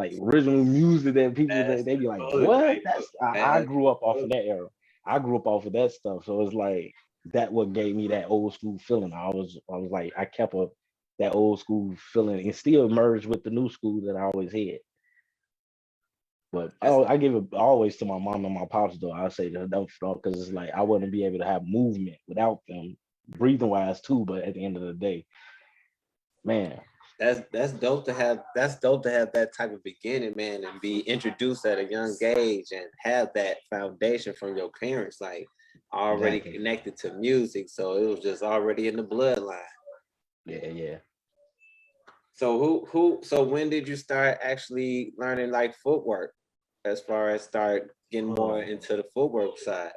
like original music that people That's they the be like, what? motivator. I That's grew up off the of that era. I grew up off of that stuff. So it's like that what gave me that old school feeling. I was like I kept up that old school feeling and still merged with the new school that I always had. But that's I give it always to my mom and my pops though. I say that because it's like I wouldn't be able to have movement without them, breathing wise too. But at the end of the day, man, that's dope to have. That's dope to have that type of beginning, man, and be introduced at a young age and have that foundation from your parents, like already exactly. connected to music. So it was just already in the bloodline. Yeah, yeah. So so when did you start actually learning like footwork as far as start getting more Oh, into the footwork side?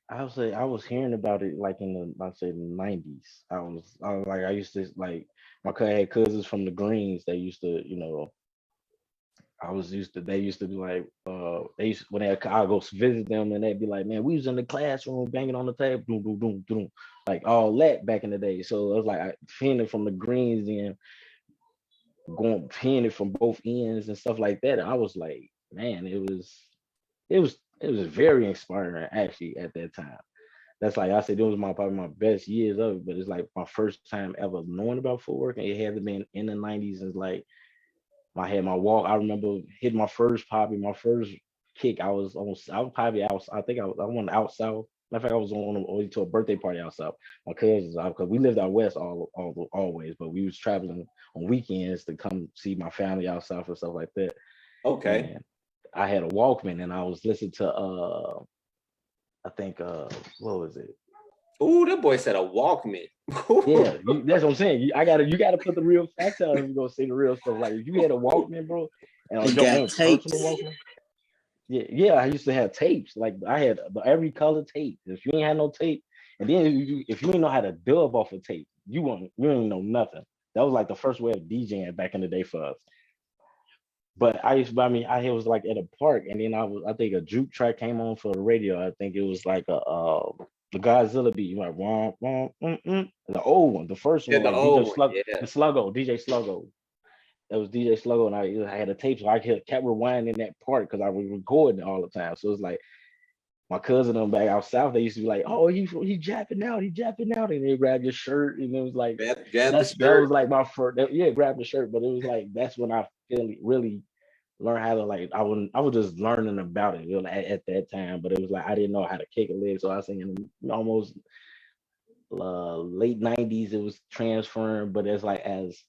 I would say I was hearing about it like in the I'd say the 90s. I was like I used to like my had cousins from the Greens. They used to, you know, I was used to they used to be like they used when I go visit them and they'd be like, man, we was in the classroom banging on the table, boom, boom, boom, boom, like all that back in the day. So it was like I hearing it from the Greens and going hearing it from both ends and stuff like that. I was like, man, it was very inspiring actually at that time. That's like I said, it was my probably my best years of it, but it's like my first time ever knowing about footwork, and it had been in the 90s. And like I had my walk. I remember hitting my first poppy, my first kick. I was probably out. I think I went out south. Matter of fact, I was on to a birthday party out south. My cousins out because we lived out west always, but we was traveling on weekends to come see my family out south and stuff like that. Okay. And I had a Walkman, and I was listening to I think what was it? Ooh, that boy said a Walkman. Yeah, that's what I'm saying. You gotta put the real facts out if you're gonna say the real stuff. Like if you had a Walkman, bro, and He on your got own personal tapes. Walkman. Yeah, yeah, I used to have tapes. Like I had every color tape. If you ain't had no tape, and then if you didn't know how to dub off a tape, you didn't know nothing. That was like the first way of DJing back in the day for us. But I mean, I was like at a park, and then I think a juke track came on for the radio. I think it was like a the Godzilla beat, like the old one, the first Yeah, one, the like DJ old one. Slug, Yeah. the Sluggo, DJ Sluggo. That was DJ Sluggo, and I had a tape, so I kept rewinding that part because I was recording it all the time. So it's like my cousin them back out south, they used to be like, "Oh, he japping out," and they grab your shirt, and it was like Grab the that shirt. was like my first, yeah, grab the shirt, but it was like that's when I really learn how to like I was just learning about it really at that time, but it was like I didn't know how to kick a leg, so I was thinking almost late 90s it was transferring, but it's like as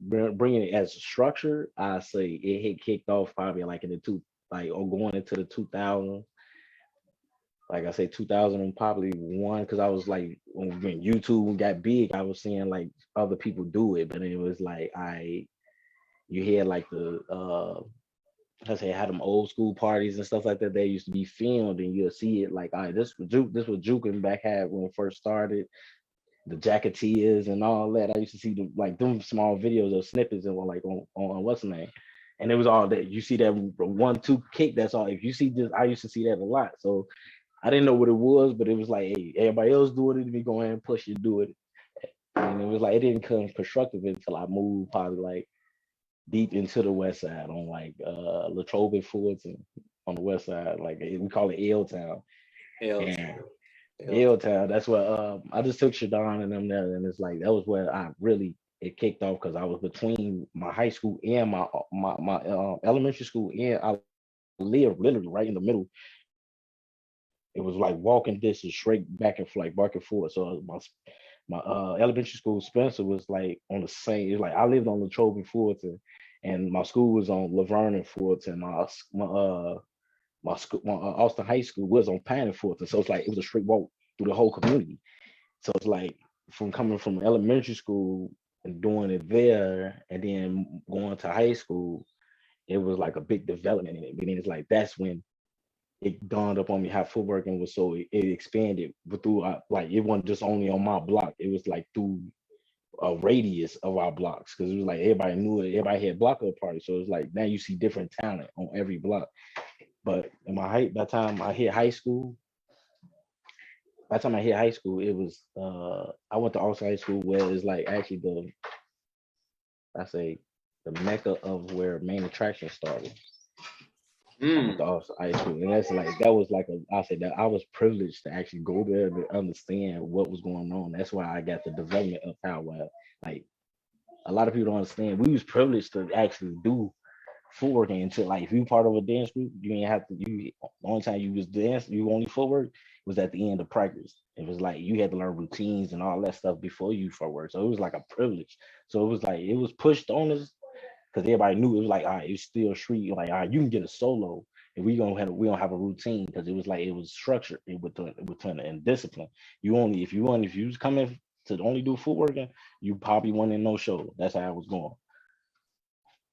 bringing it as a structure, I say it hit kicked off probably like in the two like or going into the 2000s. Like I say 2000 and probably one because I was like when YouTube got big, I was seeing like other people do it, but it was like I you hear like the I say had them old school parties and stuff like that. They used to be filmed, and you'll see it like, all right, this was Juke and back had when it first started. The Jacketeers and all that. I used to see them like them small videos of snippets and like on what's the name, and it was all that you see that 1-2 kick. That's all. If you see this, I used to see that a lot. So I didn't know what it was, but it was like, hey, everybody else doing it, me go ahead and push you do it. And it was like it didn't come constructive until I moved probably like deep into the west side on like Latrobe and Fulton on the west side, like we call it L Town. L And Town. L L Town, that's what I just took Shadon and them there, and it's like that was where I really it kicked off because I was between my high school and my elementary school, and I lived literally right in the middle. It was like walking distance straight back and like back and forth. So my elementary school, Spencer, was like on the same. It's like I lived on Latrobe and Fulton, and my school was on Laverne and Fulton. My school, my Austin High School was on Pine and Fulton. So it's like it was a straight walk through the whole community. So it's like from coming from elementary school and doing it there, and then going to high school, it was like a big development in it. But then it's like that's when it dawned up on me how footworking was so it expanded, but through like it wasn't just only on my block. It was like through a radius of our blocks because it was like everybody knew it. Everybody had block up parties, so it's like now you see different talent on every block. But in my height, by the time I hit high school, it was I went to Austin High School where it's like actually the I say the mecca of where main attraction started. I went Mm. to Austin High School, and that's like that was like a. I said that I was privileged to actually go there to understand what was going on. That's why I got the development of how like a lot of people don't understand. We was privileged to actually do footwork until like if you part of a dance group, you ain't have to. You the only time you was dance, you only footwork was at the end of practice. It was like you had to learn routines and all that stuff before you footwork. So it was like a privilege. So it was like it was pushed on us because everybody knew it was like, all right, it's still street. Like, all right, you can get a solo, and we don't have a routine because it was like it was structured with and discipline. You only if you was coming to only do footworking, you probably won in no show. That's how it was going.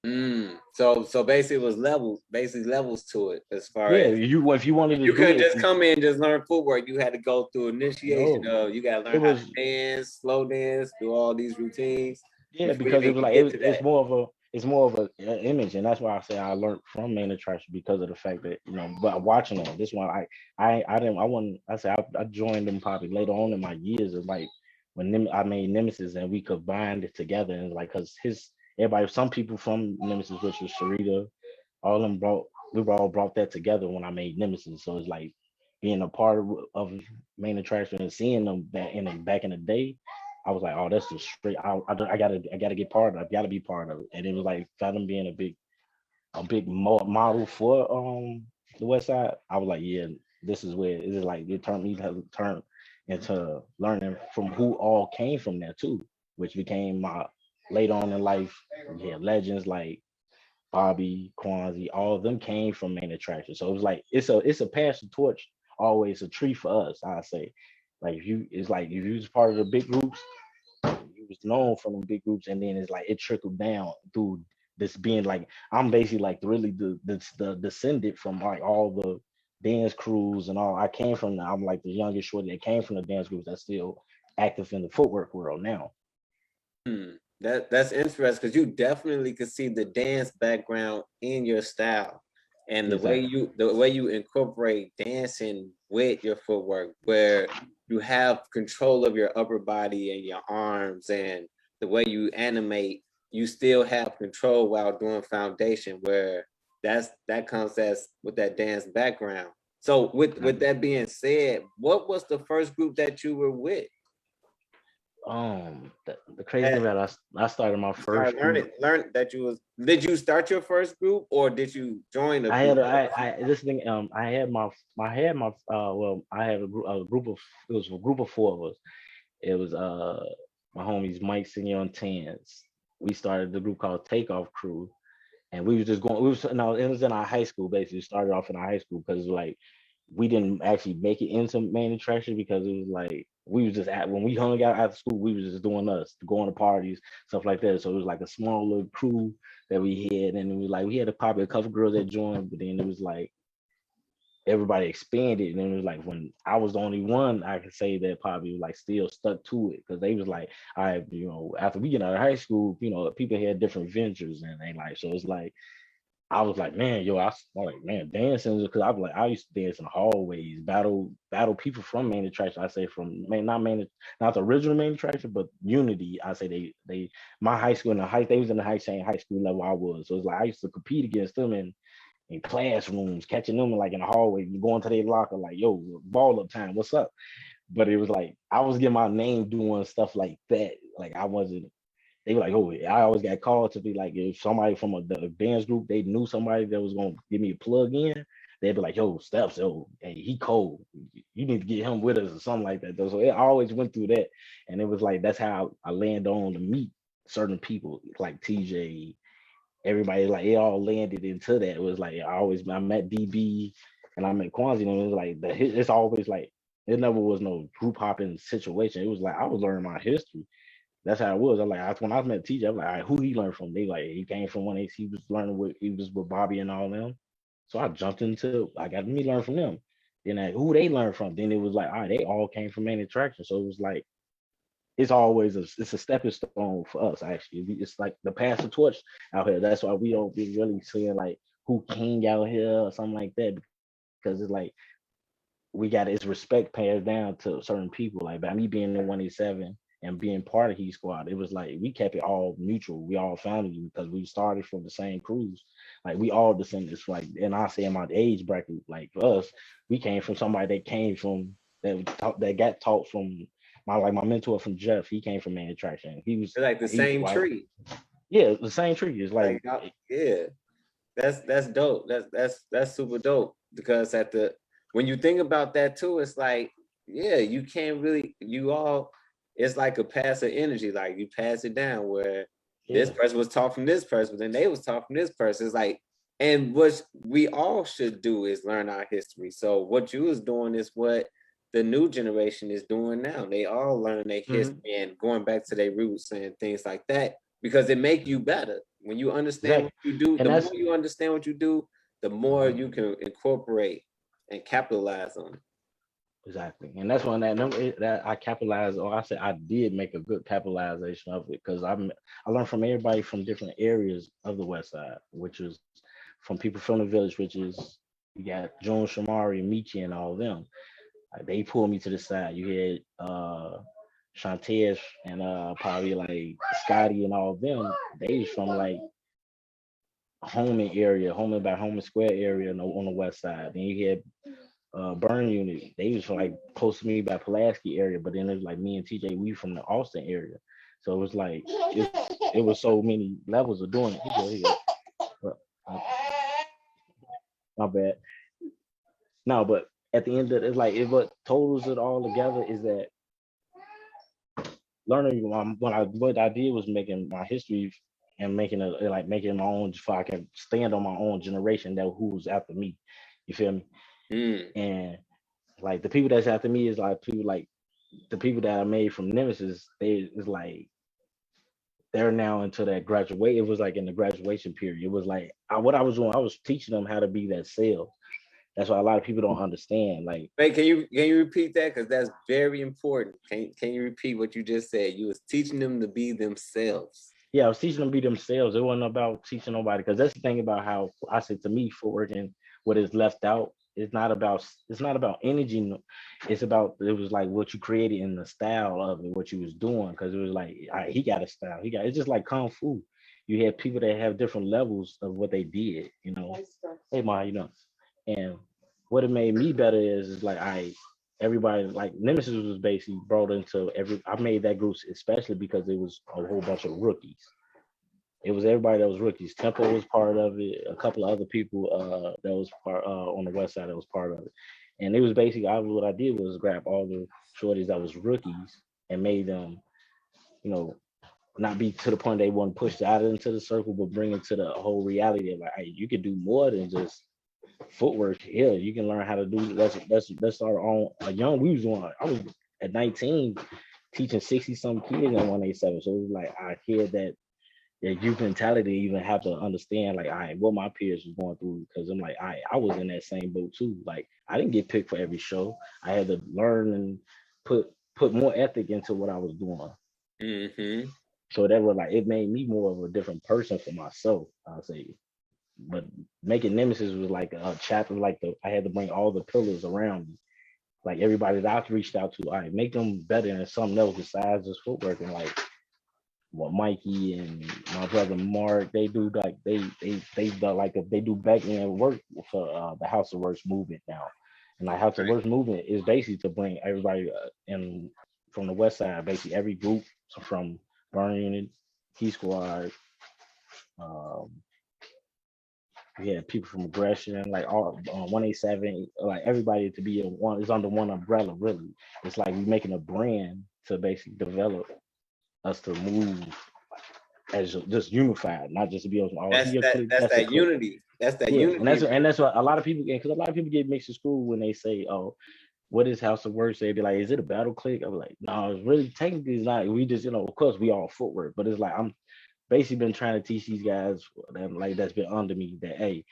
Mm. So basically it was levels to it as far Yeah, as you if you wanted to you do couldn't it, just come in and just learn footwork. You had to go through initiation no, of you gotta it learn how to was dance, slow dance, do all these routines yeah before you because it even was can like get to it's that. more of a image, and that's why I say I learned from main attraction because of the fact that but watching them, this one I didn't I wasn't I say I joined them probably later on in my years of like when I made Nemesis and we combined it together and like because his everybody some people from Nemesis which was Sharita all of them all brought that together when I made Nemesis. So it's like being a part of main attraction and seeing them back in the day. I was like, oh, that's just straight. I gotta get part of it. I gotta be part of it. And it was like Fathom being a big model for the West Side. I was like, yeah, this is where it is like it turned me to turn into learning from who all came from there too, which became my later on in life. Yeah, legends like Bobby, Kwanzi, all of them came from main attraction. So it was like it's a pass the torch, always a tree for us, I say. Like if you it's like if you was part of the big groups, you was known from the big groups, and then it's like it trickled down through this being like I'm basically like really the descendant from like all the dance crews and all. I'm like the youngest shorty that came from the dance groups that's still active in the footwork world now. Hmm. That's interesting because you definitely could see the dance background in your style and Exactly. the way you incorporate dancing with your footwork, where you have control of your upper body and your arms, and the way you animate, you still have control while doing foundation. Where that comes as with that dance background. So with that being said, what was the first group that you were with? The crazy thing about I started my Start first group. learn that you was did you start your first group or did you join a I group? had I this thing I had a group of it was a group of four of us. It was my homies Mike Senior and Tans. We started the group called Takeoff Crew, and we was just going. We was no, it was in our high school basically. It started off in our high school because like we didn't actually make it into main attraction because it was like we was just at when we hung out after school, we was just doing us, going to parties, stuff like that. So it was like a small little crew that we had, and it was like we had probably a couple girls that joined, but then it was like everybody expanded, and it was like when I was the only one I could say that probably like still stuck to it because they was like, I after we get out of high school, people had different ventures and they like so it's like I was like, man, I'm like, man, dancing because I was like, I used to dance in the hallways, battle people from main attraction. I say from not the original main attraction, but Unity. I say my high school in the high, they was in the same high school level I was. So it's like I used to compete against them in classrooms, catching them like in the hallway, going to their locker, like, yo, ball up time, what's up? But it was like I was getting my name doing stuff like that. Like I wasn't they were like, oh, I always got called to be like, if somebody from the dance group, they knew somebody that was gonna give me a plug in, they'd be like, yo, Stepz, yo, hey, he cold. You need to get him with us or something like that. Though. So I always went through that. And it was like that's how I land on to meet certain people like TJ, everybody like it all landed into that. It was like I met DB and I met Kwanzi, and it was like it's always like it never was no group hopping situation. It was like I was learning my history. That's how it was. I'm like, when I met TJ, I'm like, all right, who he learned from? They like he came from he was learning with he was with Bobby and all them. So I jumped into I got me learn from them. Then who they learned from? Then it was like, all right, they all came from main attraction. So it was like it's a stepping stone for us actually. It's like the pass the torch out here. That's why we don't be really seeing like who king out here or something like that because it's like we got it's respect passed down to certain people. Like by me being in 187 and being part of Heat Squad, it was like we kept it all mutual. We all family because we started from the same crews. Like we all descendants. Like, and I say in my age bracket, like for us, we came from somebody that came from that got taught from my mentor from Jeff. He came from Man Attraction. It's like the He same like tree. yeah, the same tree. It's like Yeah, that's dope. That's super dope because when you think about that too, it's like, yeah, you can't really it's like a passive energy. Like you pass it down where this yeah, person was taught from this person, but then they was taught from this person. It's like, and what we all should do is learn our history. So what you was doing is what the new generation is doing now. They all learn their history and going back to their roots and things like that because it make you better. When you understand exactly. what you do, And the that's more you understand what you do, the more you can incorporate and capitalize on it. exactly, and that's one that I capitalized, or I said I did make a good capitalization of it because I learned from everybody from different areas of the West Side, which is from people from the village, which is you got June Shamari, Michi, and all of them. Like, they pulled me to the side. You had Shantesh and probably like Scotty and all of them. They was from like Holman area, Holman by Holman Square area on the west side. Then you had Burn Unit. They was from like close to me by Pulaski area, but then it was like me and TJ, we from the Austin area. So it was like it was so many levels of doing it. He go. Uh, My bad. No, but at the end of it, it's like what totals it all together is that learning what I did was making my history and making it like making my own so I can stand on my own generation that who was after me. You feel me? Mm. And like the people that's after me is like the people that I made from Nemesis, they is like they're now into that graduate. It was like in the graduation period. It was like what I was doing, I was teaching them how to be that sales. That's why a lot of people don't understand. Like, Wait, can you repeat that? Because that's very important. Can you repeat what you just said? You was teaching them to be themselves. yeah, I was teaching them to be themselves. It wasn't about teaching nobody because that's the thing about how I said to me footwork and what is left out. It's not about energy. It's about it was like what you created in the style of it, what you was doing. Because it was like he got a style. It's just like kung fu. You have people that have different levels of what they did. Hey Ma, and what it made me better is like everybody like Nemesis was basically brought into every. I made that group especially because it was a whole bunch of rookies. It was everybody that was rookies. Tempo was part of it. A couple of other people that was part on the west side that was part of it. And it was basically what I did was grab all the shorties that was rookies and made them, you know, not be to the point they want to push out into the circle, but bring it to the whole reality of like, hey, you could do more than just footwork. Yeah, you can learn how to do. Let's start on a young. We was doing. I was at 19 teaching 60 some kids in 187. So it was like I hear that youth mentality even have to understand like what my peers was going through because I'm like I was in that same boat too. Like I didn't get picked for every show. I had to learn and put more ethic into what I was doing. Mm-hmm. So that was like it made me more of a different person for myself. I'll say, but making Nemesis was like a chapter. Like I had to bring all the pillars around me. Like everybody that I've reached out to, I make them better than something else besides just footwork and like what Mikey and my brother Mark, they do like they do like they do back end work for the House of Works movement now, and like House of Right. Works movement is basically to bring everybody in from the West Side, basically every group from Burn Unit, T Squad, um, we had people from Aggression, like all 187, like everybody to be is under one umbrella. Really, it's like we making a brand to basically develop us to move as just unified, not just to be on. Oh, That's he a that. clique, That's that's a that clique. unity. That's that Yeah, and unity. that's what a lot of people get because a lot of people get mixed in school when they say, "Oh, what is House of Works?" They be like, "Is it a battle clique?" I'm like, "No, it's really technically it's not. We just of course we all footwork, but it's like I'm basically been trying to teach these guys that like that's been under me that hey,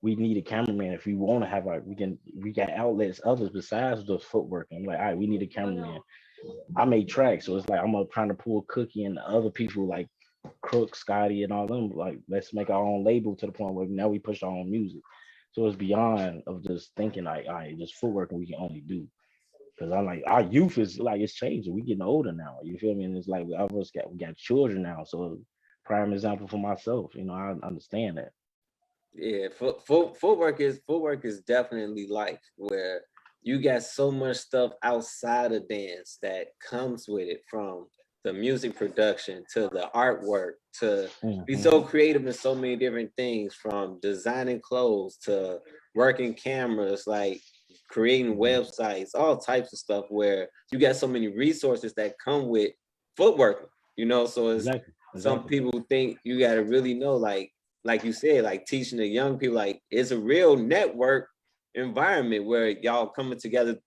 we need a cameraman if we want to have like we got outlets others besides just footwork. I'm like, all right, we need a cameraman. I made tracks, so it's like I'm trying to pull Cookie and the other people like Crook, Scotty, and all them. Like, let's make our own label to the point where now we push our own music. So it's beyond of just thinking like, all right, just footwork we can only do. Because I'm like, our youth is like it's changing. We getting older now. You feel me? And it's like we of us got we got children now. So prime example for myself. You know, I understand that. Yeah, footwork is definitely life where you got so much stuff outside of dance that comes with it, from the music production to the artwork to be Hmm. so creative in so many different things, from designing clothes to working cameras, like creating websites, all types of stuff where you got so many resources that come with footwork, you know. So it's Exactly. some Exactly. people think you got to really know, like you said, like teaching the young people, like it's a real network environment where y'all coming together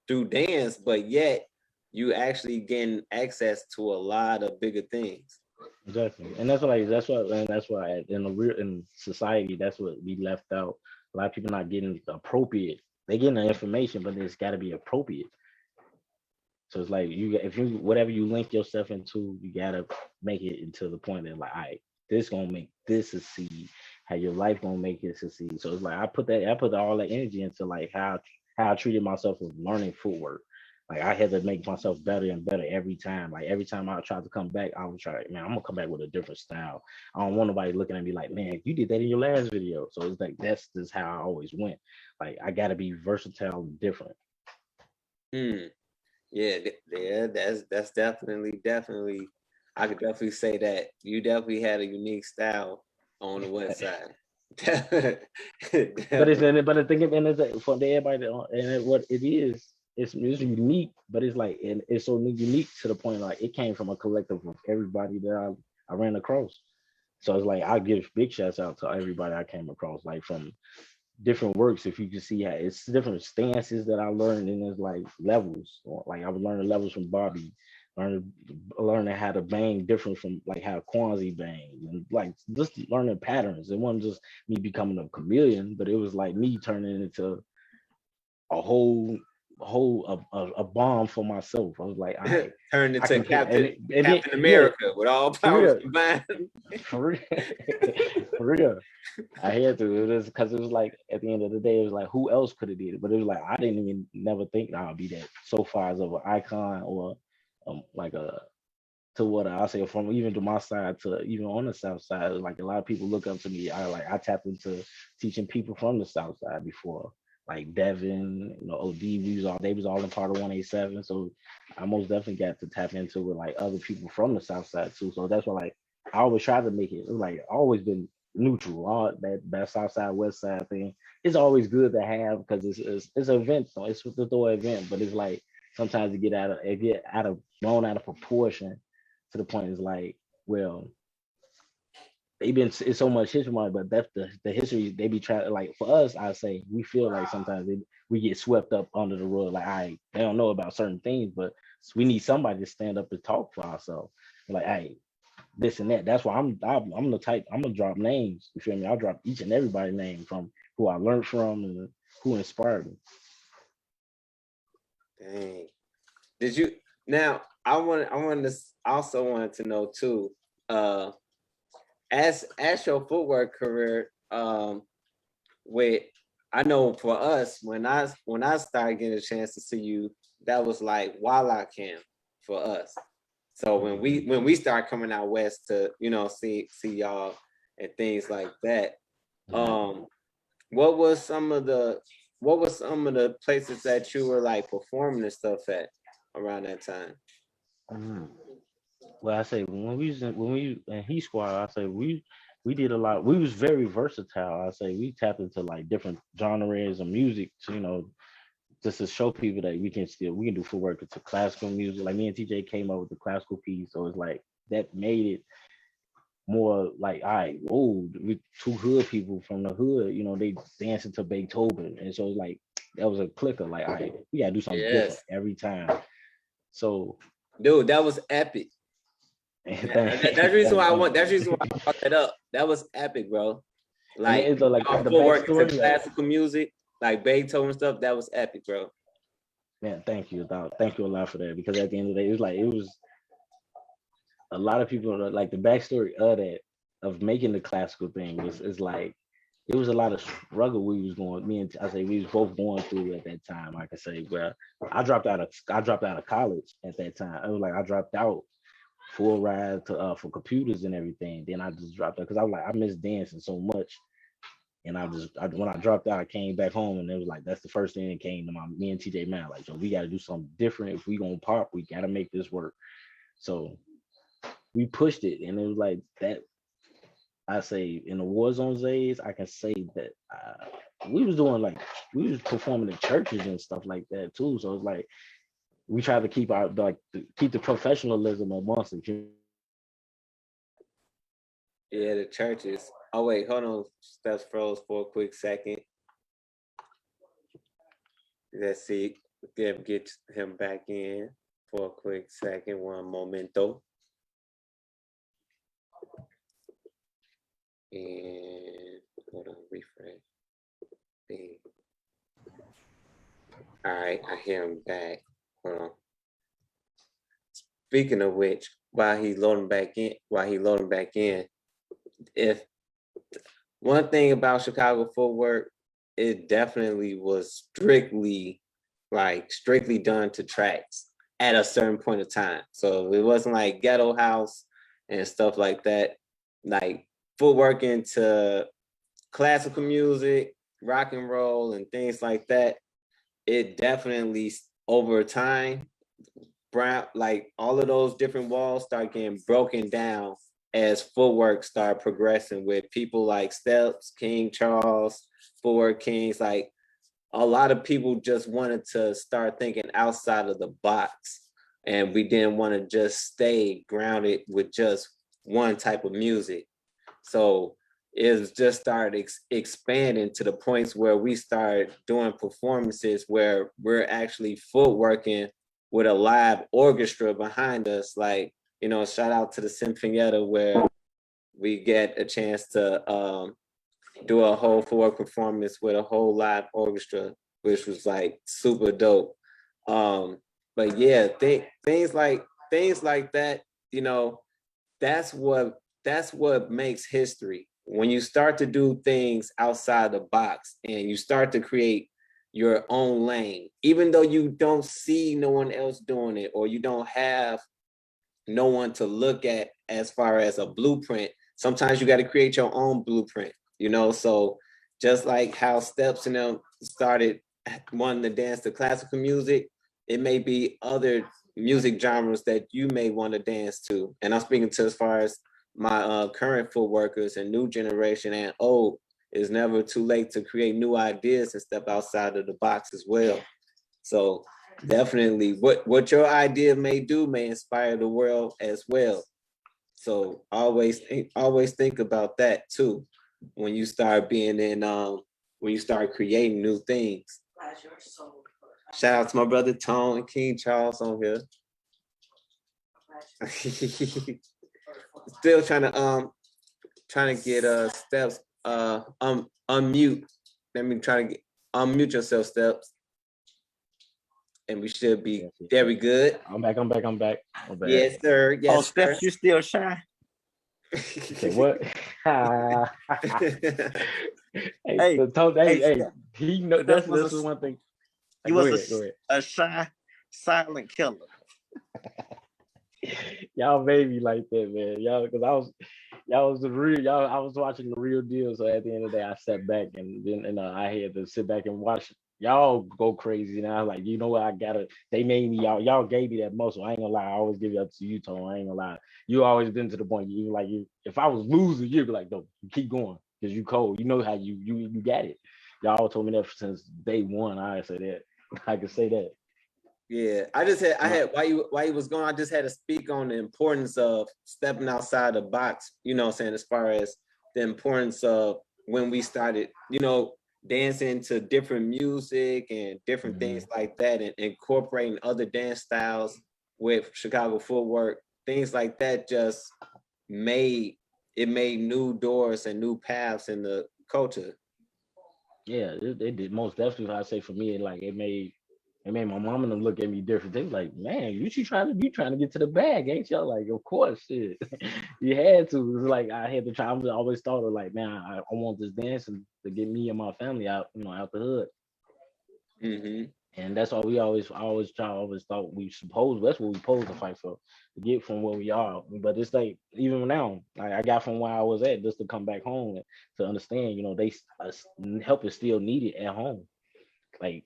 through dance, but yet you actually getting access to a lot of bigger things. Exactly. And that's why in the real in society, that's what we left out. A lot of people not getting the appropriate. They getting the information, but it's got to be appropriate. So it's like if you whatever you link yourself into, you gotta make it into the point that like, all right, this gonna make this succeed. How your life gonna make it succeed. So it's like I put all that energy into like how I treated myself with learning footwork. Like I had to make myself better and better every time. Like every time I tried to come back, I would try, man, I'm gonna come back with a different style. I don't want nobody looking at me like, man, you did that in your last video. So it's like that's just how I always went. Like I gotta be versatile and different. Hmm. Yeah, yeah, that's definitely. I could definitely say that you definitely had a unique style on the west side. But Definitely. but the thing is, and it's like, for everybody what it is, it's unique, but it's like and it's so unique to the point like it came from a collective of everybody that I ran across. So it's like I give big shouts out to everybody I came across, like from different works. If you can see how it's different stances that I learned, and there's like levels. Like I was learning levels from Bobby, learning how to bang different from like how Kwanzaa bang, and like just learning patterns. It wasn't just me becoming a chameleon, but it was like me turning into a whole bomb for myself. I was like, all right, Turned I into can play, and, and then Captain yeah, America with all for powers real, combined. for real, for real. I had to. It was because it was like at the end of the day, it was like who else could have did it? But it was like I didn't even never think I'll be that so far as of an icon or like a to what I say from even to my side to even on the south side. Like a lot of people look up to me. I tapped into teaching people from the south side before. Like Devin, OD, they was all in part of 187. So I most definitely got to tap into with like other people from the south side too. So that's why like I always try to make it like always been neutral. All that south side, west side thing. It's always good to have because it's an event though. It's the Thor event, but it's like sometimes it get out of blown out of proportion to the point is like, well, they've been it's so much history, but that's the history they be trying. Like for us, I say we feel like sometimes we get swept up under the rug. Like they don't know about certain things, but we need somebody to stand up and talk for ourselves. Like, hey, this and that. That's why I'm the type. I'm gonna drop names. You feel me? I'll drop each and everybody's name from who I learned from and who inspired me. Dang. Did you now? I also wanted to know too. Uh, as your footwork career, with I know for us when I started getting a chance to see you, that was like Walla camp for us. So when we start coming out west to see y'all and things like that, um, what was some of the places that you were like performing and stuff at around that time? Mhm. Well, I say when we in Heat Squad, I say we did a lot. We was very versatile. I say we tapped into like different genres of music, just to show people that we can do footwork to classical music. Like me and TJ came up with the classical piece, so it's like that made it more like, all right, oh, we two hood people from the hood, they dancing to Beethoven, and so it's like that was a clicker. Like, all right, we gotta do something different Yes, every time. So, dude, that was epic. That's the reason why I and want. That's the reason why I brought that up. That was epic, bro. Like it's like y'all the footwork to backstory. classical music, like Beethoven stuff. That was epic, bro. Man, thank you, dog. Thank you a lot for that. Because at the end of the day, it was a lot of people like the backstory of that of making the classical thing was is like it was a lot of struggle we was going. Me and I say we was both going through at that time. I can say, well, I dropped out of college at that time. It was like I dropped out full ride to for computers and everything. Then I just dropped out because I was like I miss dancing so much. And when I dropped out, I came back home and it was like that's the first thing that came to me and TJ man, like, so we gotta do something different. If we gonna pop, we gotta make this work. So we pushed it and it was like that. I say in the war zone days, I can say that we was doing like we was performing in churches and stuff like that too. So it's like we try to keep our keep the professionalism amongst it. Yeah, the churches. Oh wait, hold on. Stepz froze for a quick second. Let's see. Get him back in for a quick second. One momento. And hold on, refresh. All right, I hear him back. Hold on. Speaking of which, while he's loading back in, if one thing about Chicago footwork, it definitely was strictly done to tracks at a certain point of time. So it wasn't like ghetto house and stuff like that. Like footwork into classical music, rock and roll, and things like that. It definitely over time, like all of those different walls start getting broken down as footwork start progressing with people like Stepz, King Charles, footwork kings. Like a lot of people just wanted to start thinking outside of the box, and we didn't want to just stay grounded with just one type of music. So it just started expanding to the points where we started doing performances where we're actually footworking with a live orchestra behind us. Like, you know, shout out to the Sinfonietta where we get a chance to do a whole footwork performance with a whole live orchestra, which was like super dope. But yeah, things like that, you know, that's what makes history. When you start to do things outside the box and you start to create your own lane, even though you don't see no one else doing it or you don't have no one to look at as far as a blueprint, sometimes you got to create your own blueprint, you know? So just like how Stepz and them started wanting to dance to classical music, it may be other music genres that you may want to dance to. And I'm speaking to as far as my current footworkers and new generation and old. It's never too late to create new ideas and step outside of the box as well. So definitely what your idea may do may inspire the world as well. So always think about that too when you start being in when you start creating new things. Shout out to my brother Tone and King Charles on here. Still trying to get Stepz unmute. Let me try to get unmute yourself, Stepz. And we should be very good. I'm back. Yes, sir. Yes, oh, Steph, you still shy? Okay, what? Hey, he know that's one thing. You was a shy, silent killer. Y'all made me like that, man. Y'all, because y'all was the real, y'all. I was watching the real deal. So at the end of the day, I sat back and then I had to sit back and watch y'all go crazy. And I was like, you know what? They made me, y'all gave me that muscle. I ain't gonna lie. I always give it up to you, Tone. I ain't gonna lie. You always been to the point. If I was losing, you'd be like, no, you keep going because you cold. You know how you got it. Y'all told me that since day one. I say that. I can say that. Yeah, I had while you was going, I just had to speak on the importance of stepping outside the box, you know what I'm saying, as far as the importance of when we started, you know, dancing to different music and different things like that and incorporating other dance styles with Chicago footwork, things like that just made new doors and new paths in the culture. Yeah, it did most definitely. I say for me, like it made It made my mom and them look at me different. They was like, man, you trying to get to the bag, ain't you? Like, of course, shit. You had to. It was like I had to try. I always thought of like, man, I want this dancing to get me and my family out, out the hood. Mm-hmm. And that's all we always thought we supposed that's what we supposed to fight for, to get from where we are. But it's like even now, like I got from where I was at just to come back home and to understand, help is still needed at home. Like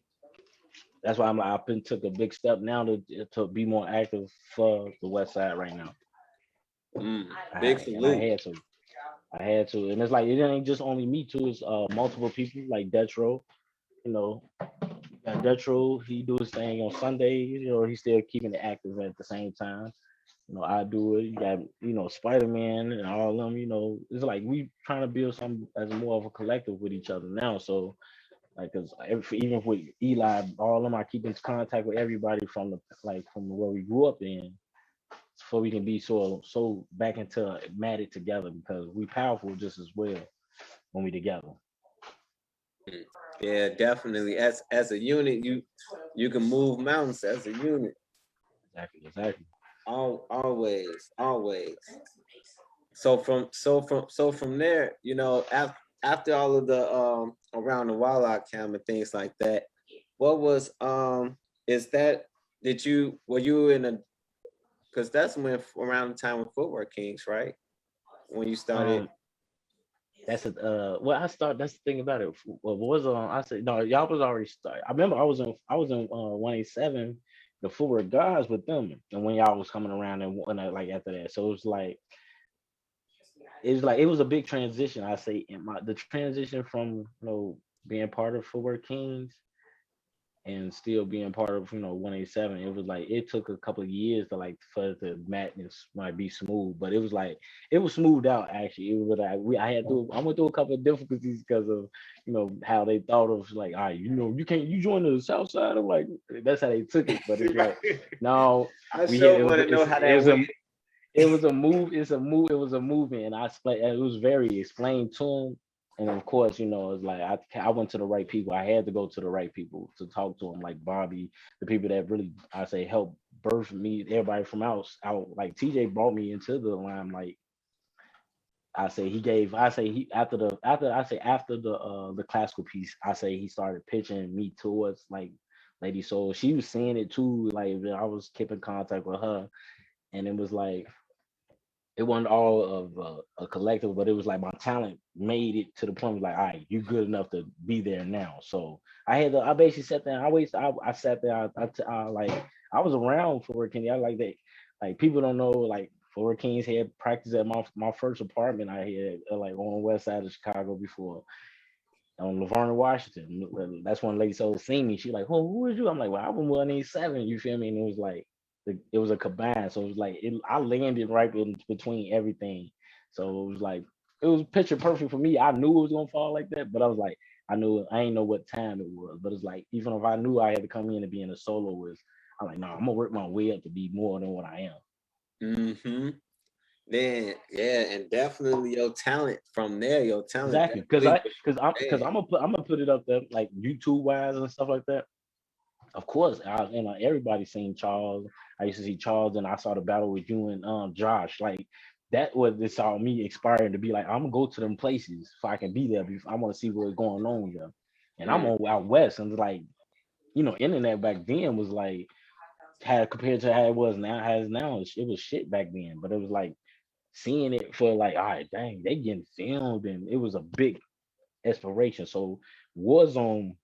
that's why I've been took a big step now to be more active for the West Side right now. Big And I salute. had to. I had to, and it's like it ain't just only me too. It's multiple people like Detro. You know, Detro, he do his thing on Sundays. He's still keeping it active at the same time. I do it. You got Spider Man and all of them. It's like we trying to build some as more of a collective with each other now. So like, cause even with Eli, all of them, I keep in contact with everybody from where we grew up in, so we can be so back into matted together because we powerful just as well when we together. Yeah, definitely. As a unit, you can move mountains as a unit. Exactly. Always. So from there, after all of the around the Wildlife Camp and things like that, what was is that were you in a, because that's when around the time of Footwork Kings, right? When you started. That's it. Well, That's the thing about it. What was on? I said no. Y'all was already started. I remember I was in 187, the Forward Guards with them, and when y'all was coming around and like after that, so it was a big transition. I say in the transition from being part of Forward Kings and still being part of 187. It was like it took a couple of years to like for the madness might be smooth, but it was like it was smoothed out actually. It was like I went through a couple of difficulties because of how they thought of like, all right, you can't, you join the South Side. I'm like, that's how they took it, but it's like no, I we had sure want to know how that went. it was a move. It's a move. It was a movement, and I explained. It was very explained to him, and of course, it's like I went to the right people. I had to go to the right people to talk to them, like Bobby, the people that really I say helped birth me. Everybody from out like TJ brought me into the limelight. I say he gave. I say he after the classical piece. I say he started pitching me towards like Lady Soul. She was seeing it too. Like I was keeping contact with her, and it was like it wasn't all of a collective, but it was like my talent made it to the point where like, all right, you're good enough to be there now. So I basically sat there. I sat there. Like I was around for working. I like that. Like people don't know like for Kings had practice at my first apartment I had like on the west side of Chicago before on Laverne, Washington. That's when Lady Soul seen me. She like, oh, who is you? I'm like, well, I'm 187. You feel me? And it was like, it was a combine. So it was like, I landed right in between everything. So it was like, it was picture perfect for me. I knew it was gonna fall like that, but I was like, I ain't know what time it was. But it's like, even if I knew I had to come in and be in a soloist, I'm like, no, I'm gonna work my way up to be more than what I am. Mm-hmm. Then yeah, and definitely your talent from there, your talent. Exactly, I'm gonna put it up there like YouTube wise and stuff like that. Of course, everybody seen Charles. I used to see Charles, and I saw the battle with you and Josh. Like that was it saw me inspiring to be like, I'm gonna go to them places so I can be there. I want to see what's going on there. And I'm on out west, and it's like, internet back then was like had compared to how it was now, has now. It was shit back then, but it was like seeing it for like, all right, dang, they getting filmed, and it was a big inspiration. So Warzone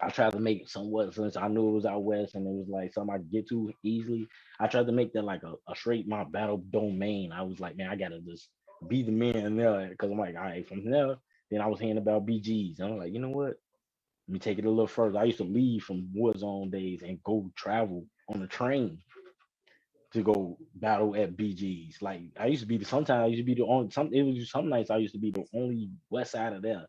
I tried to make it somewhat since I knew it was out west and it was like something I could get to easily. I tried to make that like a straight my battle domain. I was like, man, I gotta just be the man there because I'm like, all right, from there. Then I was hearing about BGs. And I'm like, you know what? Let me take it a little further. I used to leave from Warzone days and go travel on the train to go battle at BGs. Like I used to be sometimes I used to be the only some nights I used to be the only west side of there.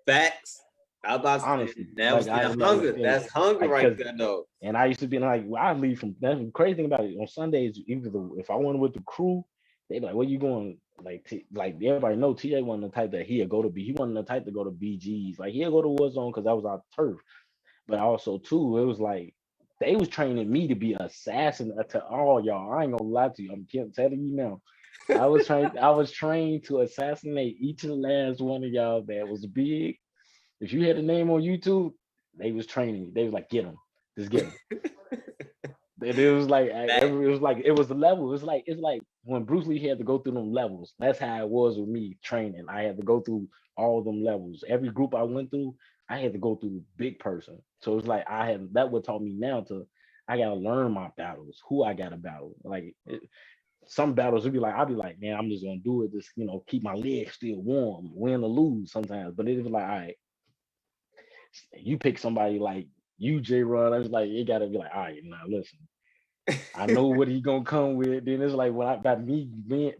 Facts. I was about to say Honestly, that like was I that hunger. That's hunger like right there, though. and I used to be like, well, I leave from that's the crazy thing about it. On Sundays, if I went with the crew, they be like, where you going? Like everybody know TJ wasn't the type that he'll go to he wasn't the type to go to BGs. Like he'll go to Warzone because that was our turf. But also too, it was like they was training me to be an assassin to all y'all. I ain't gonna lie to you. I'm telling you now. I was trained to assassinate each and last one of y'all that was big. If you had a name on YouTube, they was training me. They was like, get him, just get him. It was like it was the level. It's like when Bruce Lee had to go through them levels. That's how it was with me training. I had to go through all them levels. Every group I went through, I had to go through big person. So it's like that what taught me now to I gotta learn my battles, who I gotta battle. Some battles would be like I'd be like, man, I'm just gonna do it, just keep my legs still warm, win or lose sometimes. But it was like, all right, you pick somebody like you, J Rod. I was like, it gotta be like, all right, now listen. I know what he gonna come with. Then it's like when I got me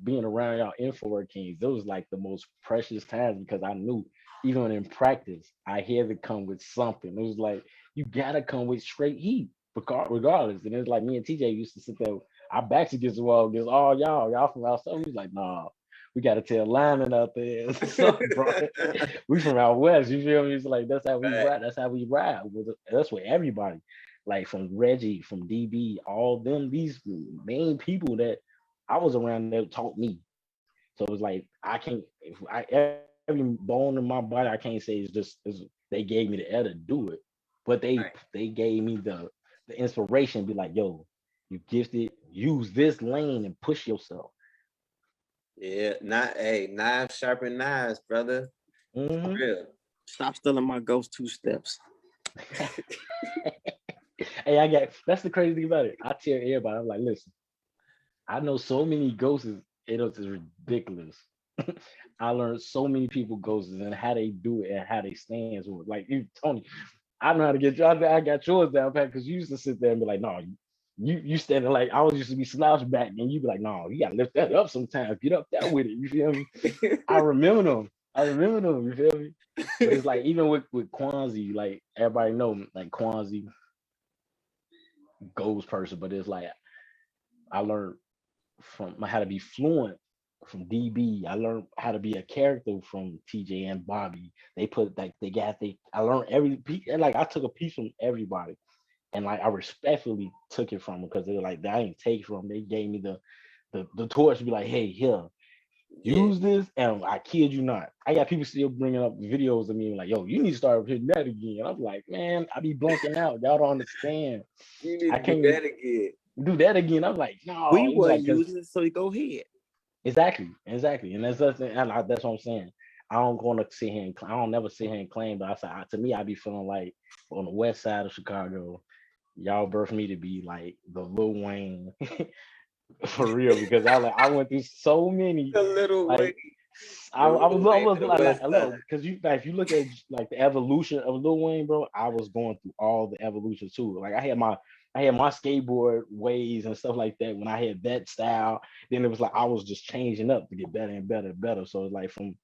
being around y'all Info Kings, those was like the most precious times because I knew even in practice I had to come with something. It was like you gotta come with straight heat, regardless. And it's like me and TJ used to sit there, our backs against the wall against all y'all from outside. We was like, nah, we gotta tell linemen out there. So, bro, we from out west. You feel me? It's like that's how we ride. That's how we ride. That's with everybody. Like from Reggie, from DB, all them, these main people that I was around that taught me. So it was like I can't, if I every bone in my body, I can't say they gave me the air to do it, but they gave me the inspiration. Be like, yo, you gifted, use this lane and push yourself. Yeah, knives sharpen knives, brother. Mm-hmm. Real. Stop stealing my ghost 2 steps. Hey, that's the crazy thing about it. I tell everybody, I'm like, listen, I know so many ghosts, it's ridiculous. I learned so many people ghosts and how they do it and how they stand. So like you, Tony, I know how to get you. I got yours down pat because you used to sit there and be like, no, you standing like I was used to be slouched back and you be like, no, you gotta lift that up sometimes. Get up there with it. You feel me? I remember them. You feel me? But it's like even with Kwanzi, like everybody know like Kwanzi goes person, but it's like I learned from how to be fluent from DB. I learned how to be a character from TJ and Bobby. They put like I learned every piece, and like I took a piece from everybody, and like I respectfully took it from them because they were like I didn't take from them. They gave me the torch to be like, hey, here. Use this, and I kid you not. I got people still bringing up videos of me like, yo, you need to start hitting that again. And I'm like, man, I be blanking out. Y'all don't understand. You need I to can't do that again. Do that again. I'm like, no. We were like, using it, so you go ahead. Exactly. And that's what I'm saying. I don't want to sit here and I don't never sit here and claim, but I say to me, I be feeling like on the west side of Chicago, y'all birthed me to be like the Lil Wayne for real because I went through so many. The little like, Wayne. I was like because if you look at like the evolution of Lil Wayne, bro, I was going through all the evolution too. Like I had my skateboard ways and stuff like that when I had that style. Then it was like I was just changing up to get better and better and better. So it's like from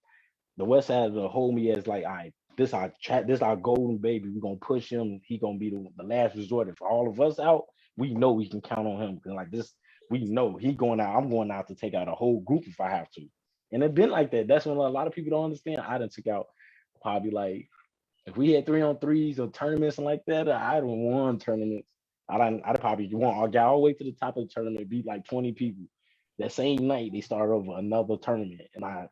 the west side of the hold me as like, all right, this our golden baby. We're gonna push him. He gonna be the last resort. If all of us out, we know we can count on him. Because like this, we know he going out. I'm going out to take out a whole group if I have to. And it's been like that. That's when a lot of people don't understand. I done took out probably like if we had 3-on-3s or tournaments and like that, I done won tournaments. I'd probably won. I got all the way to the top of the tournament, beat like 20 people. That same night they started over another tournament, and I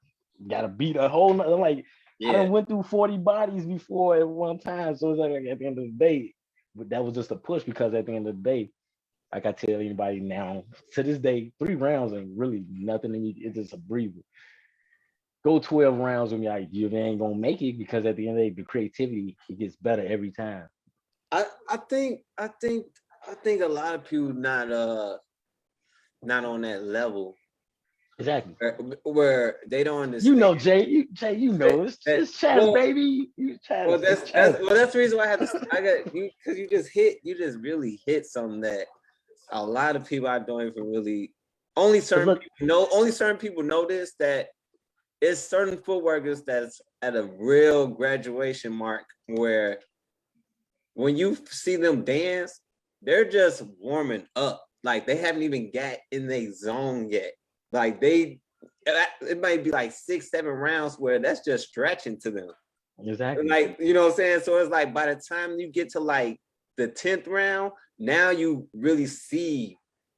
got to beat a whole nother like I done went through 40 bodies before at one time. So it's like at the end of the day, but that was just a push because at the end of the day, like I tell anybody now, to this day, 3 rounds ain't really nothing to me. It's just a breather. Go 12 rounds with me, like you ain't gonna make it because at the end of the day, the creativity it gets better every time. I think a lot of people not on that level. Exactly. Where they don't understand. You know, Jay, you know, it's chess, baby. Well, that's the reason why I got you because you just really hit something that a lot of people I don't even really only certain people know this that it's certain footworkers that's at a real graduation mark where when you see them dance, they're just warming up. Like they haven't even got in their zone yet. Like it might be like 6-7 rounds where that's just stretching to them. Exactly. Like, you know what I'm saying? So it's like by the time you get to like the 10th round, now you really see,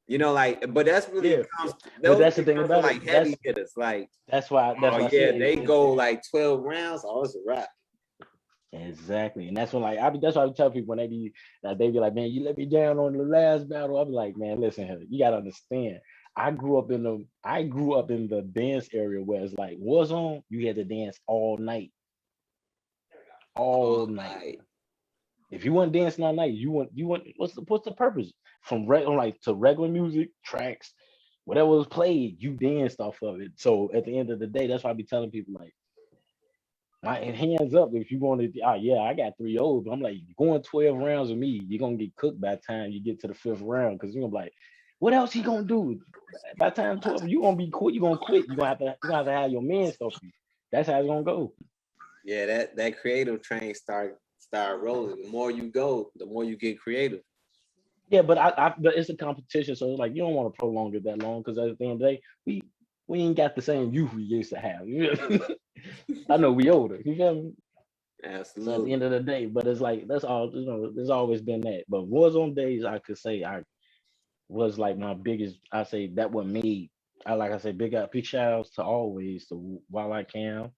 like, but that's really comes. But that's the Those thing comes about from, it. like, heavy hitters, like. That's why I Yeah, said they go like 12 rounds. Oh, it's a wrap. exactly, and that's when like that's why I tell people when they be like, man, you let me down on the last battle. I'll be like, man, listen here, you gotta understand. I grew up in the dance area where it's like Warzone, you had to dance all night, all night. Like, If you weren't dancing all night, you want what's the purpose? From regular like to regular music tracks, whatever was played, you danced off of it. So at the end of the day, that's why I be telling people like, my hands up if you want to. Yeah, I got 3-0, but I'm like going 12 rounds with me, you're gonna get cooked by the time you get to the 5th round because you're gonna be like, what else he gonna do? By the time 12, you gonna be quit. You gonna quit. You gonna have to have your man stuff you. That's how it's gonna go. yeah, that creative train start rolling. The more you go, the more you get creative. Yeah, but but it's a competition, so it's like you don't want to prolong it that long because at the end of the day, we ain't got the same youth we used to have. I know we older. You feel me? So at the Absolutely. end of the day, but it's like that's all. There's always been that. But Warzone days, I could say I was like my biggest. I say that what made. Like I say, big shout outs to always to While I Can.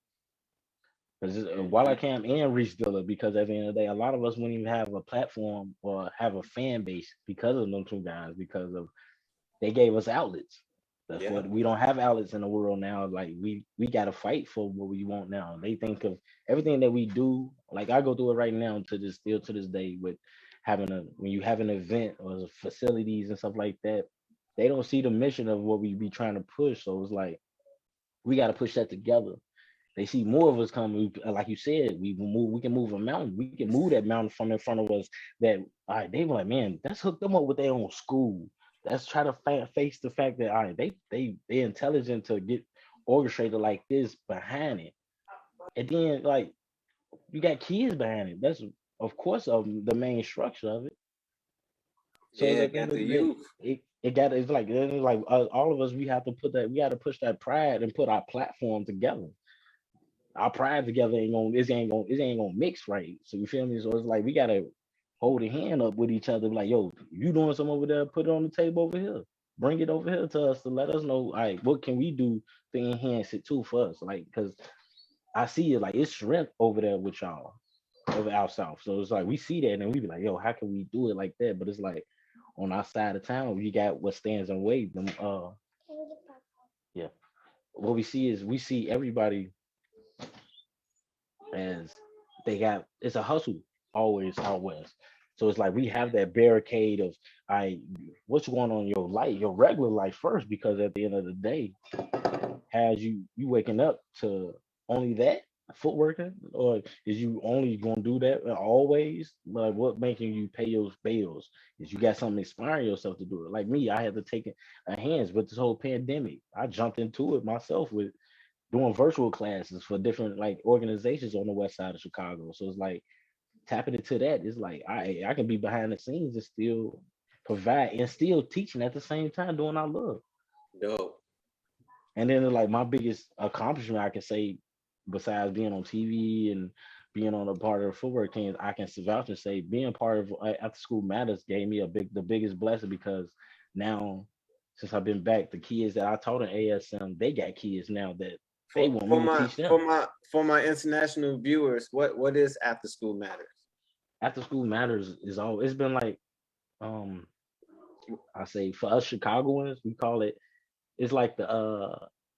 Because while I Mhm. can and Reach Dilla, because at the end of the day, a lot of us wouldn't even have a platform or have a fan base because of them two guys, because of they gave us outlets. That's Yeah. what we don't have outlets in the world now. Like we gotta fight for what we want now. They think of everything that we do, like I go through it right now to this day with when you have an event or facilities and stuff like that, they don't see the mission of what we be trying to push. So it's like we gotta push that together. They see more of us coming. Like you said, we can move. We can move a mountain. We can move that mountain from in front of us. That all right, they were like, man, let's hook them up with their own school. Let's try to face the fact that all right, they intelligent to get orchestrated like this behind it. And then like you got kids behind it. That's of course the main structure of it. So Yeah, at the got end of the the day, youth. it's like all of us. We got to push that pride and put our platform together. Our pride together ain't gonna mix right. So you feel me? So it's like we gotta hold a hand up with each other. Like, yo, you doing something over there, put it on the table over here. Bring it over here to us to let us know, all right, what can we do to enhance it too for us? Like, cause I see it like it's strength over there with y'all over out south. So it's like we see that and we be like, yo, how can we do it like that? But it's like on our side of town, we got what stands in the way. Them yeah. What we see everybody as they got it's a hustle always out west. So it's like we have that barricade of I what's going on in your life, your regular life first, because at the end of the day, has you waking up to only that footworking, or is you only gonna do that always? Like what making you pay your bills? Is you got something inspiring yourself to do it? Like me, I had to take a hands with this whole pandemic. I jumped into it myself with doing virtual classes for different like organizations on the west side of Chicago. So it's like tapping into that. It's like I can be behind the scenes and still provide and still teaching at the same time doing our love. Dope. And then like my biggest accomplishment I can say, besides being on TV and being on a part of the footwork teams, I can vouch and say being part of After School Matters gave me the biggest blessing because now since I've been back, the kids that I taught in ASM, they got kids now that they For want for me to my teach them. for my for my international viewers, what is After School Matters? After School Matters is all it's been like um I say for us Chicagoans, we call it it's like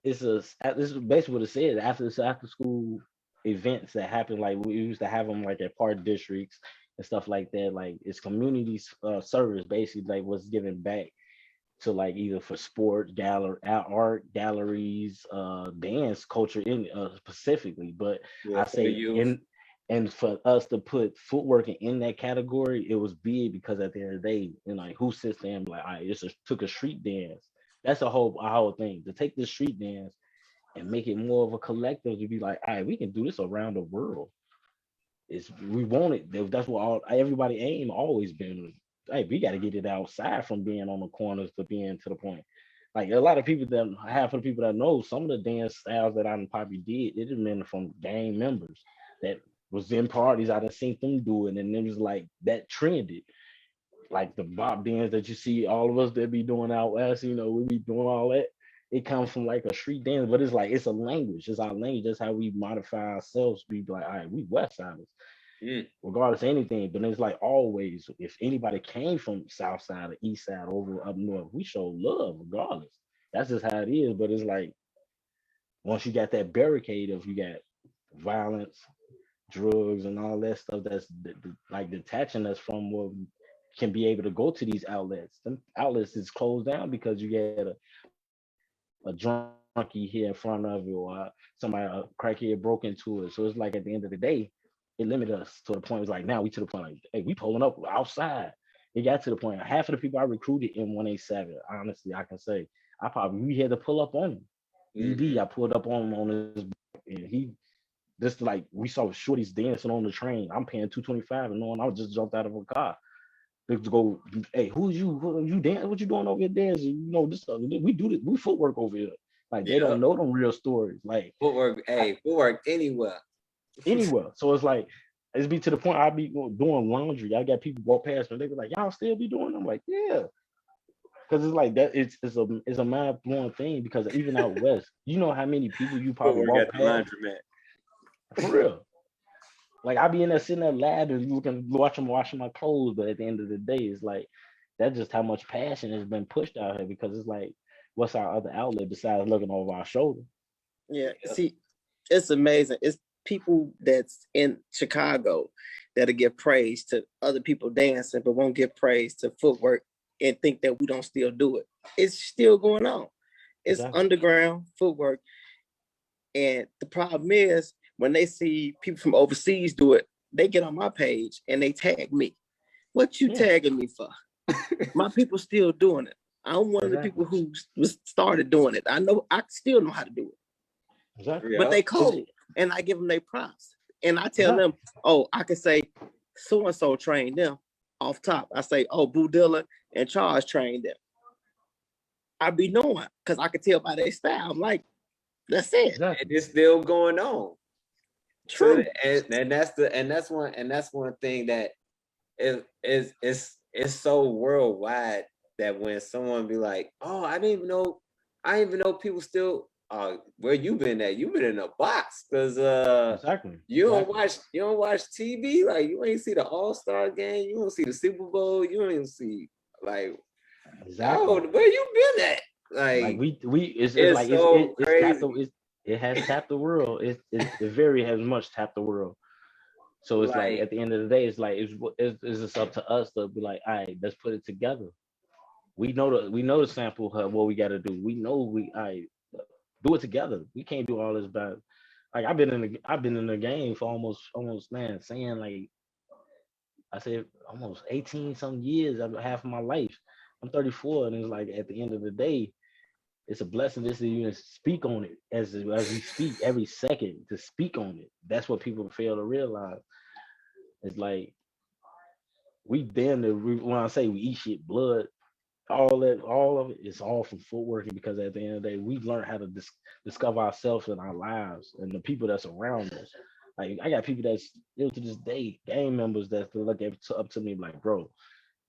this is basically what it says after school events that happen like we used to have them like at park districts and stuff like that, like it's community service basically like what's given back to like either for sport art galleries dance culture in specifically, but Yeah, I for the say youth. in and for us to put footwork in that category, it was big because at the end of the day, like who sits there and be like, all right, took a street dance. That's a whole thing to take the street dance and make it more of a collective to be like, all right, we can do this around the world. It's we want it. That's what everybody aim always been. Hey, we got to get it outside from being on the corners to being to the point. Like a lot of people that half of the people that know some of the dance styles that I probably did, it has been from gang members that was in parties. I done seen them do it, and it was like that trended. Like the bop dance that you see all of us that be doing out west, we be doing all that. It comes from like a street dance, but it's like it's a language. It's our language. That's how we modify ourselves. We be like, all right, we West Siders, Mm. regardless of anything. But it's like always, if anybody came from South Side or East Side over up north, we show love regardless. That's just how it is. But it's like once you got that barricade of you got violence, drugs, and all that stuff that's like detaching us from what can be able to go to these outlets. Them outlets is closed down because you get a drunkie here in front of you, or somebody a crackhead broke into it. So it's like at the end of the day, it limited us to the point. It's like now we to the point like, hey, we pulling up outside. It got to the point. Half of the people I recruited in 187, honestly, I can say we had to pull up on him. Mhm. I pulled up on his, and he just like we saw shorties dancing on the train. I'm paying 225 and knowing I just jumped out of a car to go. Hey, who's you? Who you dance? What you doing over here dancing? This we do this. We footwork over here. Like they Yeah. don't know them real stories. Like Footwork, footwork anywhere. anywhere. So it's like it's be to the point I be doing laundry. I got people walk past me. They be like, y'all still be doing? I'm like, yeah. Because it's like that. It's a mind blowing thing. Because even out west, you know how many people you probably Footwork walk at the past laundromat. for real. Like I be in there sitting there lab and you can watch them washing my clothes, but at the end of the day, it's like that's just how much passion has been pushed out here because it's like, what's our other outlet besides looking over our shoulder? Yeah, see, it's amazing. It's people that's in Chicago that'll give praise to other people dancing, but won't give praise to footwork and think that we don't still do it. It's still going on. It's Exactly. underground footwork. And the problem is when they see people from overseas do it, they get on my page and they tag me. What you Yeah, tagging me for? My people still doing it. I'm one of the exactly. people who started doing it. I still know how to do it. Exactly. But Yeah. they cold and I give them their props. And I tell Exactly. them, oh, I can say so-and-so trained them off top. I say, oh, Boo Dilla and Charles trained them. I be knowing because I can tell by their style. I'm like, that's it. Exactly. And it's still going on. True. And that's one thing that is so worldwide that when someone be like, oh, I didn't even know people still where you been at? You been in a box because Exactly. you don't Exactly. watch TV, like you ain't see the All-Star game, you don't see the Super Bowl, you don't even see like Exactly. where you been at? Like Like we it's it's like so it's tapped crazy. it has tapped the world. It very has much tapped the world. So it's like Like at the end of the day, it's like it's just up to us to be like, all right, let's put it together. We know the sample what we got to do. We know I do it together. We can't do all this by like I've been in the game for almost man saying like I said almost 18 some years half of my life. I'm 34 and it's like at the end of the day it's a blessing just to even speak on it as we speak every second to speak on it. That's what people fail to realize. It's like we damn near when I say we eat shit blood all of it is all from footworking because at the end of the day we learn how to discover ourselves and our lives and the people that's around us. Like I got people that's still to this day gang members that look up to me like, bro,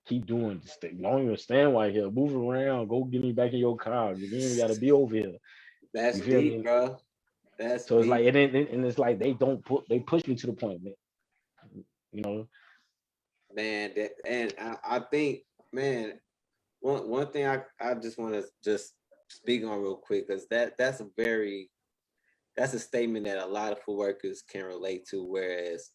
keep doing this thing. Don't even stand right here. Move around. Go get me back in your car. You ain't got to be over here. that's You feel deep, me? bro. That's So it's like, deep. and it's like they push me to the point, man. You know, Man, and I think, man, one thing I just want to just speak on real quick because that's a statement that a lot of food workers can relate to. Whereas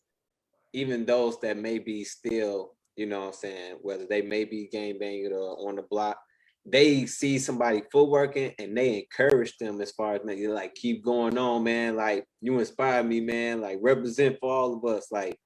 even those that may be still, you know what I'm saying, whether they may be gang banging or on the block, they see somebody footworking and they encourage them as far as man, you like keep going on, man. Like you inspire me, man. Like represent for all of us. Like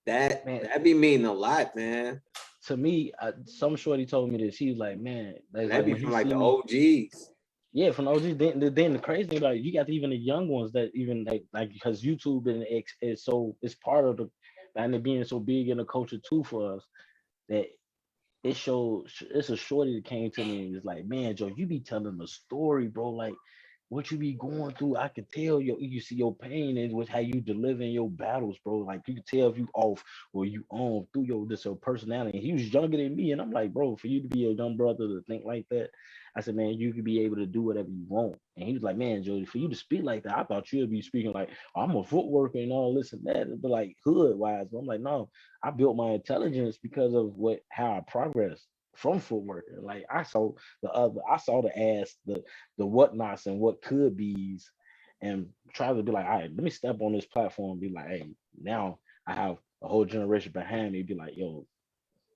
man. that be meaning a lot, man. To me, some shorty told me this. He was like, man, And that's that like be when he from like see the me. OGs. Yeah, from OG. Then the crazy thing about it, you got even the young ones that even like because YouTube and X is so it's part of the and it being so big in the culture too for us that it shows it's a shorty that came to me and was like, man, Joe, you be telling the story, bro. Like what you be going through. I can tell you see your pain is with how you deliver in your battles, bro. Like you can tell if you off or you on through your personality. And he was younger than me, and I'm like, bro, for you to be a young brother to think like that, I said, man, you could be able to do whatever you want. And he was like, man, Jody, for you to speak like that, I thought you'd be speaking like, I'm a footworker and all this and that, but like hood wise. But I'm like, no, I built my intelligence because of how I progressed from footworker. Like I saw the ass, the whatnots and what could be's, and try to be like, all right, let me step on this platform and be like, hey, now I have a whole generation behind me. Be like, yo,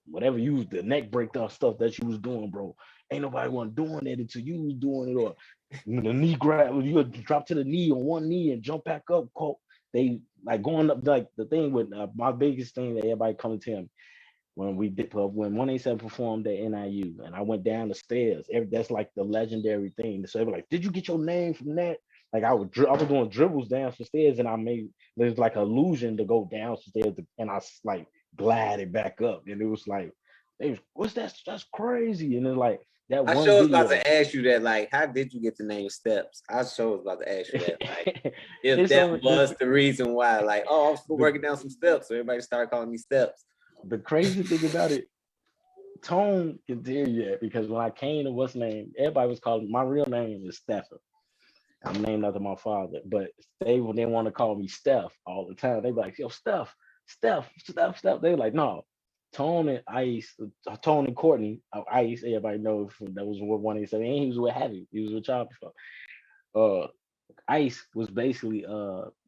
whatever you the neck breakdown stuff that you was doing, bro. Ain't nobody want doing that until you was doing it, or the knee grab, you drop to the knee on one knee and jump back up. They like going up like the thing with my biggest thing that everybody come to him when we did when 187 performed at NIU and I went down the stairs. That's like the legendary thing. So they were like, did you get your name from that? Like I was doing dribbles down the stairs and I made there's like an illusion to go down the stairs and I like glided back up and it was like, they was, what's that? That's crazy. And it's like that I one sure was video. about to ask you that, like, how did you get the name Stepz? I sure was about to ask you that, like, if It's that was the reason why, like, oh, I'm still working down some steps, so everybody started calling me Stepz. the crazy thing about it, Tone can tell you that because when I came to what's name, everybody was calling my real name is Stephen. I'm named after my father, but they want to call me Steph all the time. They be like, yo, Steph. They were like, no, Tone and Ice, Tone and Courtney, Ice. Everybody knows that was what 187. And he was with Heavy. He was with Child before. Ice was basically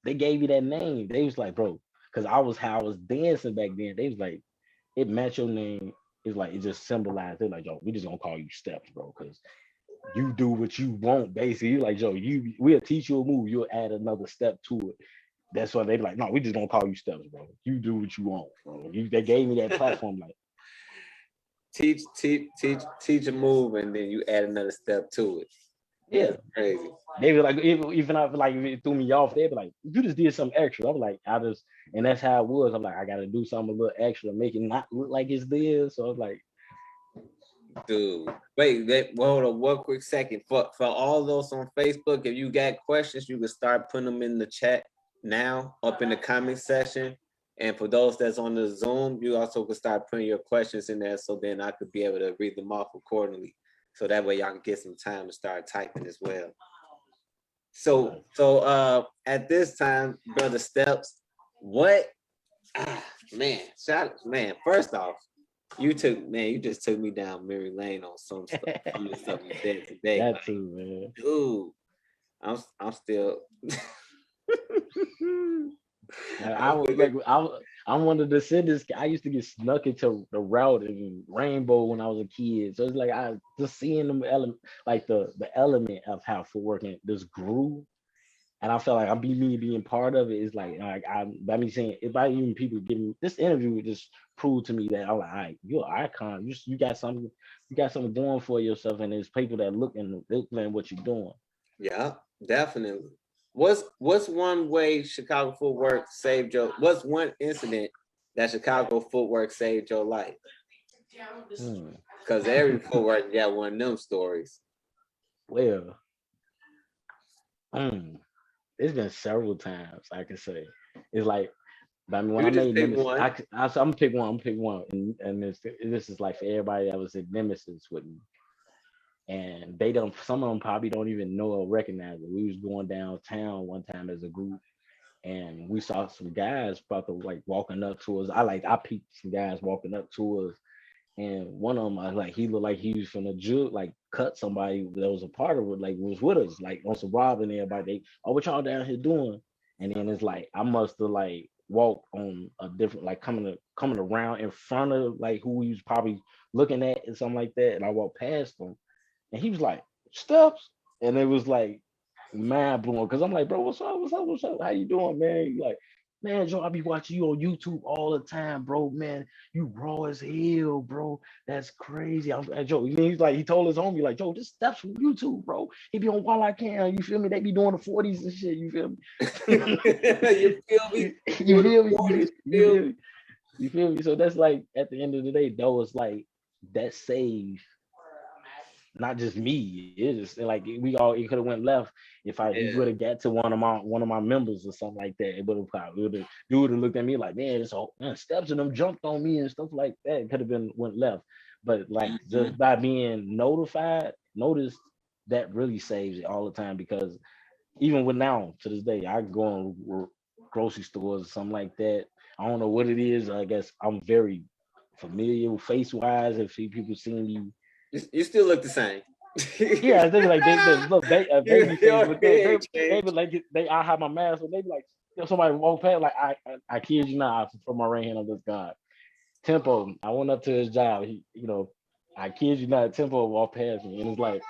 they gave you that name. They was like, bro, because I was dancing back then. They was like, it matched your name. It's like it just symbolized. They're like, yo, we just gonna call you Steps, bro, because you do what you want, basically. You're like, Joe, we'll teach you a move, you'll add another step to it. That's why they like, no, we just gonna call you Steps, bro. You do what you want, bro. They gave me that platform, like teach a move, and then you add another step to it. yeah, that's crazy. They were like, even if like if it threw me off, they be like, you just did something extra. I'm like, and that's how it was. I'm like, I gotta do something a little extra, make it not look like it's this. So I was like, dude, wait, hold on one quick second. For all those on Facebook, if you got questions, you can start putting them in the chat now, up in the comment section. And for those that's on the Zoom, you also can start putting your questions in there, so then I could be able to read them off accordingly. So that way y'all can get some time to start typing as well. So at this time, Brother Stepz, what man, first off, you just took me down Mary Lane on some stuff, some of the stuff you said today. that like, too, man. Dude, I'm still I'm one of the descendants. I used to get snuck into the route in Rainbow when I was a kid. So it's like I just seeing them element, like the element of how footwork just grew. And I felt like being part of it is like by me saying, if I even people giving this interview would just prove to me that I'm like, all right, you're an icon. You got something going for yourself, and there's people that look at what you're doing. Yeah, definitely. What's one way Chicago footwork saved your? What's one incident that Chicago footwork saved your life? Because every footwork got one of them stories. Well, it's been several times I can say. It's like, I mean, when I made Nemesis, I'm gonna pick one, and this is like for everybody that was in Nemesis with me. And some of them probably don't even know or recognize it. We was going downtown one time as a group, and we saw some guys about to like walking up to us. I peeped some guys walking up to us, and one of them he looked like he was from the like cut somebody that was a part of it, like was with us, like on some robbing everybody. What y'all down here doing? And then it's like I must have like walked on a different, like coming around in front of like who he was probably looking at and something like that, and I walked past him. And he was like, Steps. And it was like mind blowing. Cause I'm like, bro, what's up? How you doing, man? He like, man, Joe, I be watching you on YouTube all the time, bro. Man, you raw as hell, bro. That's crazy. Joe, he told his homie, like, Joe, this Steps from YouTube, bro. He be on While I Can. You feel me? They be doing the 40s and shit. You feel me? You feel me? You feel me? So that's like at the end of the day, though, it's like that save not just me. It just like we all it could have went left if he would have got to one of my members or something like that. It would have dude would have looked at me like, man, Stepz and them jumped on me and stuff like that. It could have been went left. But like just by being noticed, that really saves it all the time because even with now to this day, I go on grocery stores or something like that. I don't know what it is. I guess I'm very familiar face wise. If people see me, You still look the same. yeah, they be like they look baby face, Your but head they changed. be like I have my mask, and they be like somebody walk past like I kid you not, I put my right hand on this guy. Tempo, I went up to his job. I kid you not, Tempo walked past me, and it's like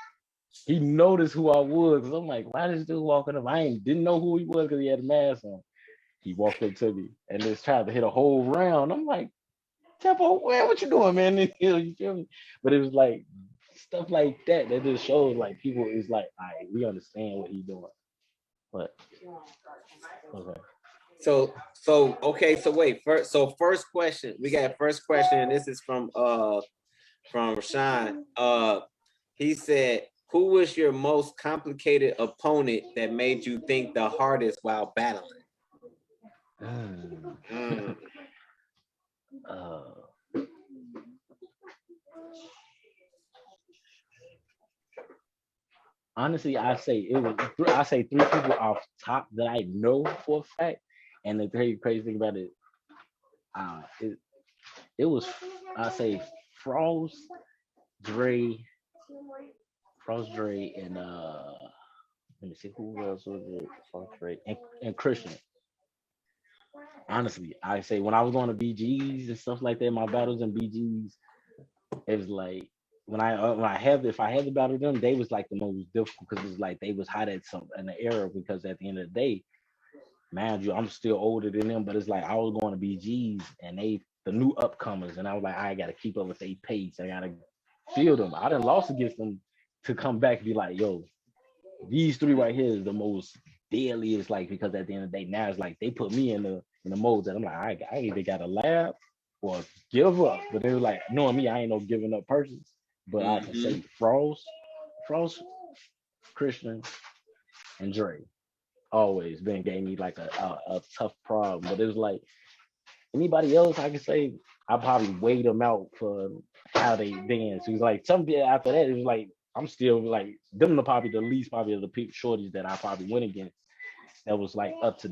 he noticed who I was. Cause I'm like, why this dude walking up? Didn't know who he was because he had a mask on. He walked up to me and just tried to hit a whole round. I'm like, Tempo, man, what you doing, man? You feel me? But it was like stuff like that just shows like people is like, all right, we understand what he's doing. But okay. So wait, first question. We got first question, and this is from Rashawn. He said, who was your most complicated opponent that made you think the hardest while battling? Honestly, I say three people off top that I know for a fact. And the crazy thing about it, it was I say Frost, Dre, and let me see who else was it. Frost, Dre, and Christian. Honestly, I say when I was going to BGs and stuff like that, my battles in BGs, it was like if I had to battle them, they was like the most difficult because it's like they was hot at some in the era because at the end of the day, mind you, I'm still older than them, but it's like I was going to BGs and the new upcomers, and I was like, I gotta keep up with their pace. I gotta feel them. I done lost against them to come back and be like, yo, these three right here is the most deadliest, like because at the end of the day, now it's like they put me in the mode that I'm like, I either gotta laugh or give up. But they were like, knowing me, I ain't no giving up person. But I can say Frost, Christian, and Dre always been gave me like a tough problem. But it was like anybody else I can say I probably weighed them out for how they dance. It was like some bit after that, it was like I'm still like them the least probably of the people shorties that I probably went against that was like up to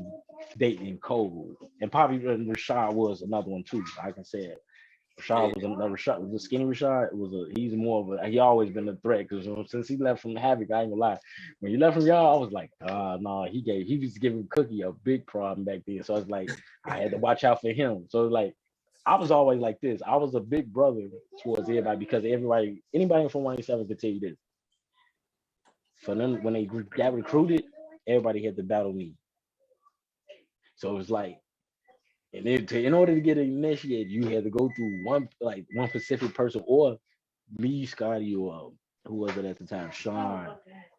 date and cold. And probably Rashad was another one too. I can say it. Rashad was a skinny Rashad. He's more of he always been a threat because since he left from Havoc, I ain't gonna lie. When he left from y'all, I was like, no, he was giving Cookie a big problem back then. So I was like, I had to watch out for him. So like I was always like this. I was a big brother towards everybody because anybody from 187 could tell you this. For them, when they got recruited, everybody had to battle me. So it was like, and in order to get initiated, you had to go through one specific person, or me, Scotty, or who was it at the time, Sean,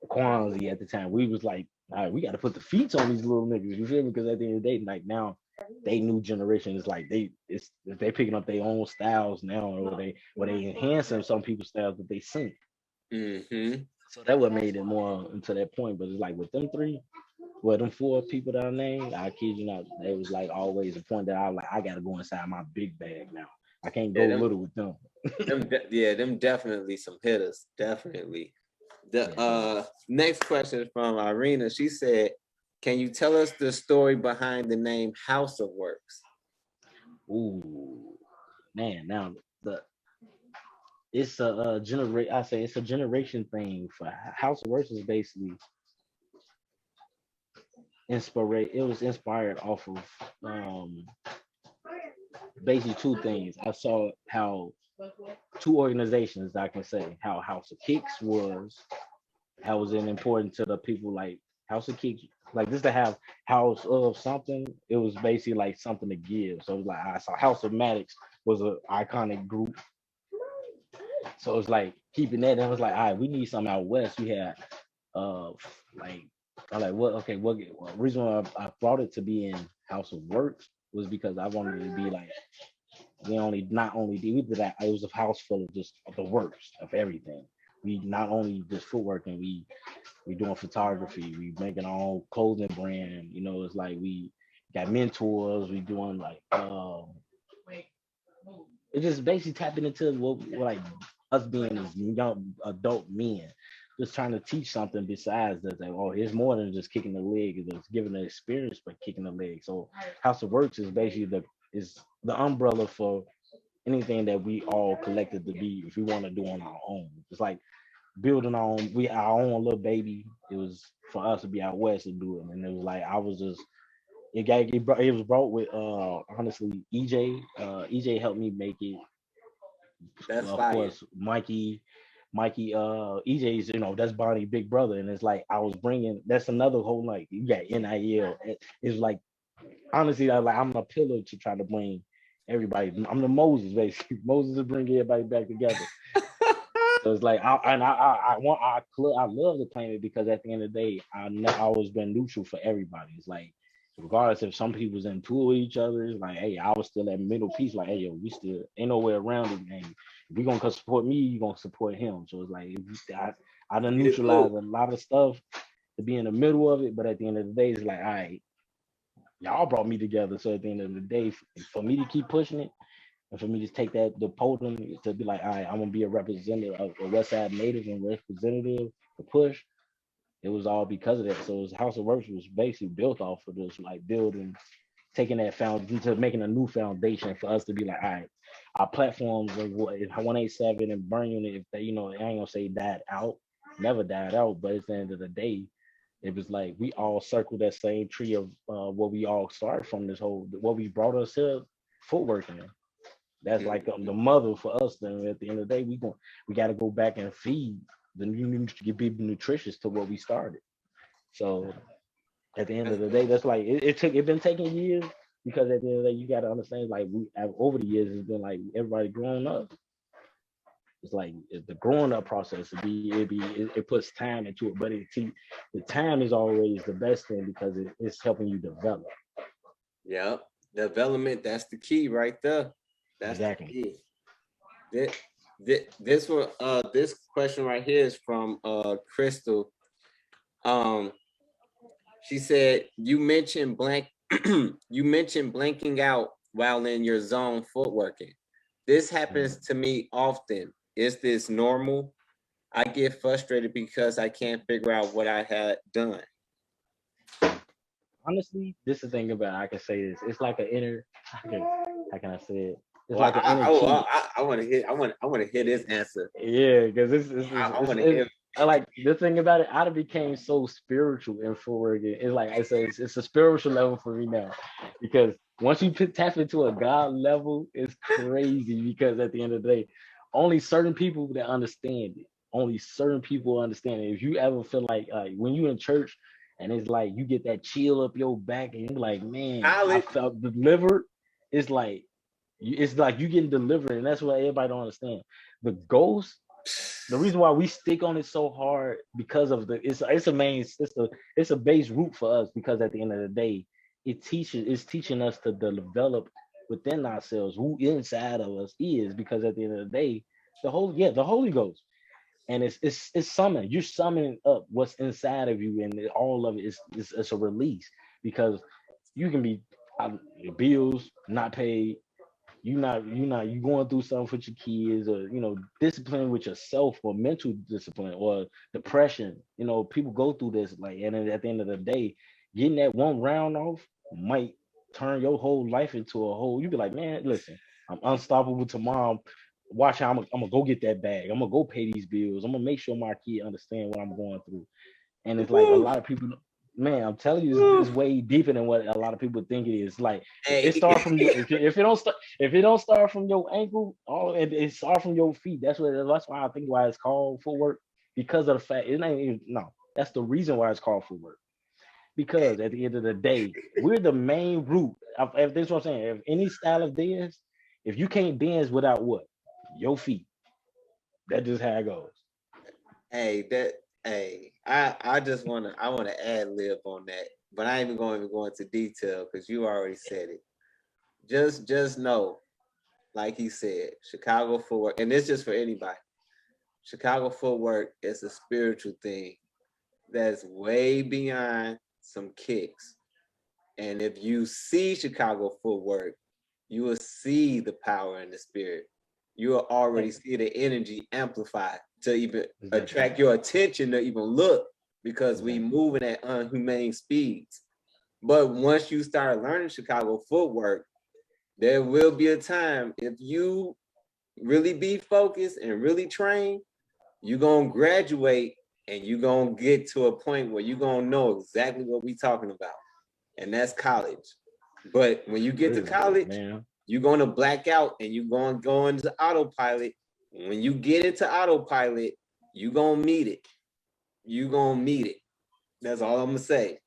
Kwanzi at the time. We was like, all right, we got to put the feet on these little niggas. You feel me? Because at the end of the day, like now, they new generation is like they picking up their own styles now, or they enhancing some people's styles that they sing. So that what made it more into that point. But it's like with them three, well, them four people that I named, I kid you not, it was like always a point that I was like, I gotta go inside my big bag now. I can't go little with them. them definitely some hitters. Definitely. The next question is from Irina. She said, can you tell us the story behind the name House of Works? Ooh, man, now it's a generation. I say it's a generation thing. For House of Works is basically it was inspired off of basically two things. I saw how two organizations, I can say, how House of Kicks was important to the people. Like House of Kicks, like this to have House of something, it was basically like something to give. So it was like I saw House of Maddox was an iconic group. So it's like keeping that, and it was like, all right, we need something out west. We had like I'm like, what? Okay, what? Reason why I brought it to be in House of Works was because I wanted it to be like we did that. It was a house full of just the works of everything. we not only just footworking, we doing photography, we making our own clothing brand. You know, it's like we got mentors, we doing like it's just basically tapping into what like us being as young adult men, just trying to teach something besides that. Like, oh, it's more than just kicking the leg, it's giving the experience, but kicking the leg. So House of Works is basically the umbrella for anything that we all collected to be if we want to do on our own. It's like building our own, we our own little baby. It was for us to be out west and do it, and it was like I was just it was brought with honestly EJ. EJ helped me make it. That's Of fire. course, Mikey, EJ's, that's Bonnie big brother, and it's like I was bringing. That's another whole like you got NIL. It's like honestly, I'm a pillar to try to bring everybody. I'm the Moses basically. Moses to bring everybody back together. So it's like I love to claim it because at the end of the day, I always been neutral for everybody. It's like regardless if some people's in tour with each other, it's like hey, I was still that middle piece. Like hey, yo, we still ain't nowhere around it. And if we gonna come support me, you gonna support him. So it's like I done neutralized a lot of stuff to be in the middle of it, but at the end of the day, it's like all right, y'all brought me together. So at the end of the day, for me to keep pushing it. And for me to take the podium to be like, all right, I'm gonna be a representative of a West Side native and representative to push. It was all because of that. So it was House of Works was basically built off of this, like building, taking that foundation to making a new foundation for us to be like, all right, our platforms like what if 187 and Burn Unit, if they, I ain't gonna say died out, never died out, but at the end of the day, it was like we all circled that same tree of what we all started from this whole what we brought us here, footworking. That's like the mother for us. Then at the end of the day, we got to go back and feed the new to be nutritious to what we started. So at the end of the day, that's like it been taking years because at the end of the day, you got to understand like over the years it's been like everybody growing up. It's like the growing up process. It puts time into it, but the time is always the best thing because it's helping you develop. Yeah, development. That's the key right there. That's Exactly. the key. This one, this question right here is from Crystal. She said you mentioned you mentioned blanking out while in your zone footworking. This happens to me often. Is this normal? I get frustrated because I can't figure out what I had done. Honestly, this is the thing about I can say this. It's like an inner. How can I say it? It's Well, like an inner key. I want to hear. I want to hear this answer. Yeah, because I want to hear. I like the thing about it. I done became so spiritual in forward. It's like I said, it's a spiritual level for me now, because once you tap into a God level, it's crazy. Because at the end of the day, only certain people that understand it. Only certain people understand it. If you ever feel like when you in church and it's like you get that chill up your back and you're like, man, I felt delivered. It's like you getting delivered, and that's what everybody don't understand. The ghost, the reason why we stick on it so hard because of it's a base root for us because at the end of the day, it's teaching us to develop within ourselves who inside of us is because at the end of the day, the Holy Ghost. And it's summoning. You're summoning up what's inside of you, and all of it is it's a release because you can be your bills not paid, you going through something with your kids or discipline with yourself or mental discipline or depression. People go through this and then at the end of the day, getting that one round off might turn your whole life into a whole. You be like, man, listen, I'm unstoppable tomorrow. Watch how I'm gonna go get that bag. I'm gonna go pay these bills. I'm gonna make sure my kid understand what I'm going through. And it's like a lot of people, man, I'm telling you, it's way deeper than what a lot of people think it is. Like it start from your, if it don't start from your ankle, it start from your feet. That's why I think why it's called footwork, because of the fact it ain't even, no. That's the reason why it's called footwork. Because at the end of the day, we're the main root. If this is what I'm saying, if any style of dance, if you can't dance without what? Your feet. That's just how it goes. I just want to ad lib on that, but I ain't even going to go into detail because you already said it. Just know, like he said, Chicago footwork, and this just for anybody. Chicago footwork is a spiritual thing that's way beyond some kicks. And if you see Chicago footwork, you will see the power and the spirit. You will already see the energy amplified to even attract your attention to even look, because we moving at unhumane speeds. But once you start learning Chicago footwork, there will be a time, if you really be focused and really train, you're gonna graduate and you're gonna get to a point where you're gonna know exactly what we talking about. And that's college. But when you get to college, you're gonna black out and you're gonna go into autopilot. When you get into autopilot, you're gonna meet it. You're gonna meet it. That's all I'm gonna say.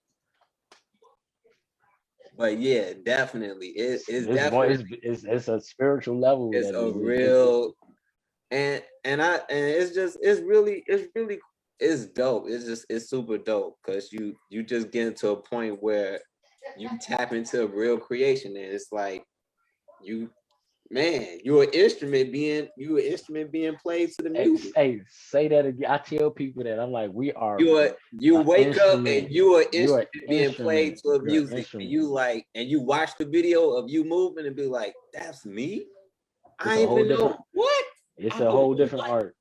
But yeah, definitely, it's definitely it's a spiritual level. It's a real, and it's really dope. It's super dope, because you just get into a point where you tap into real creation, and it's like you're an instrument being played to the music. Hey, say that again. I tell people that I'm like, we are. You wake up and you are instrument being played to a music, and you watch the video of you moving and be like, that's me. I even know what. It's a whole different art.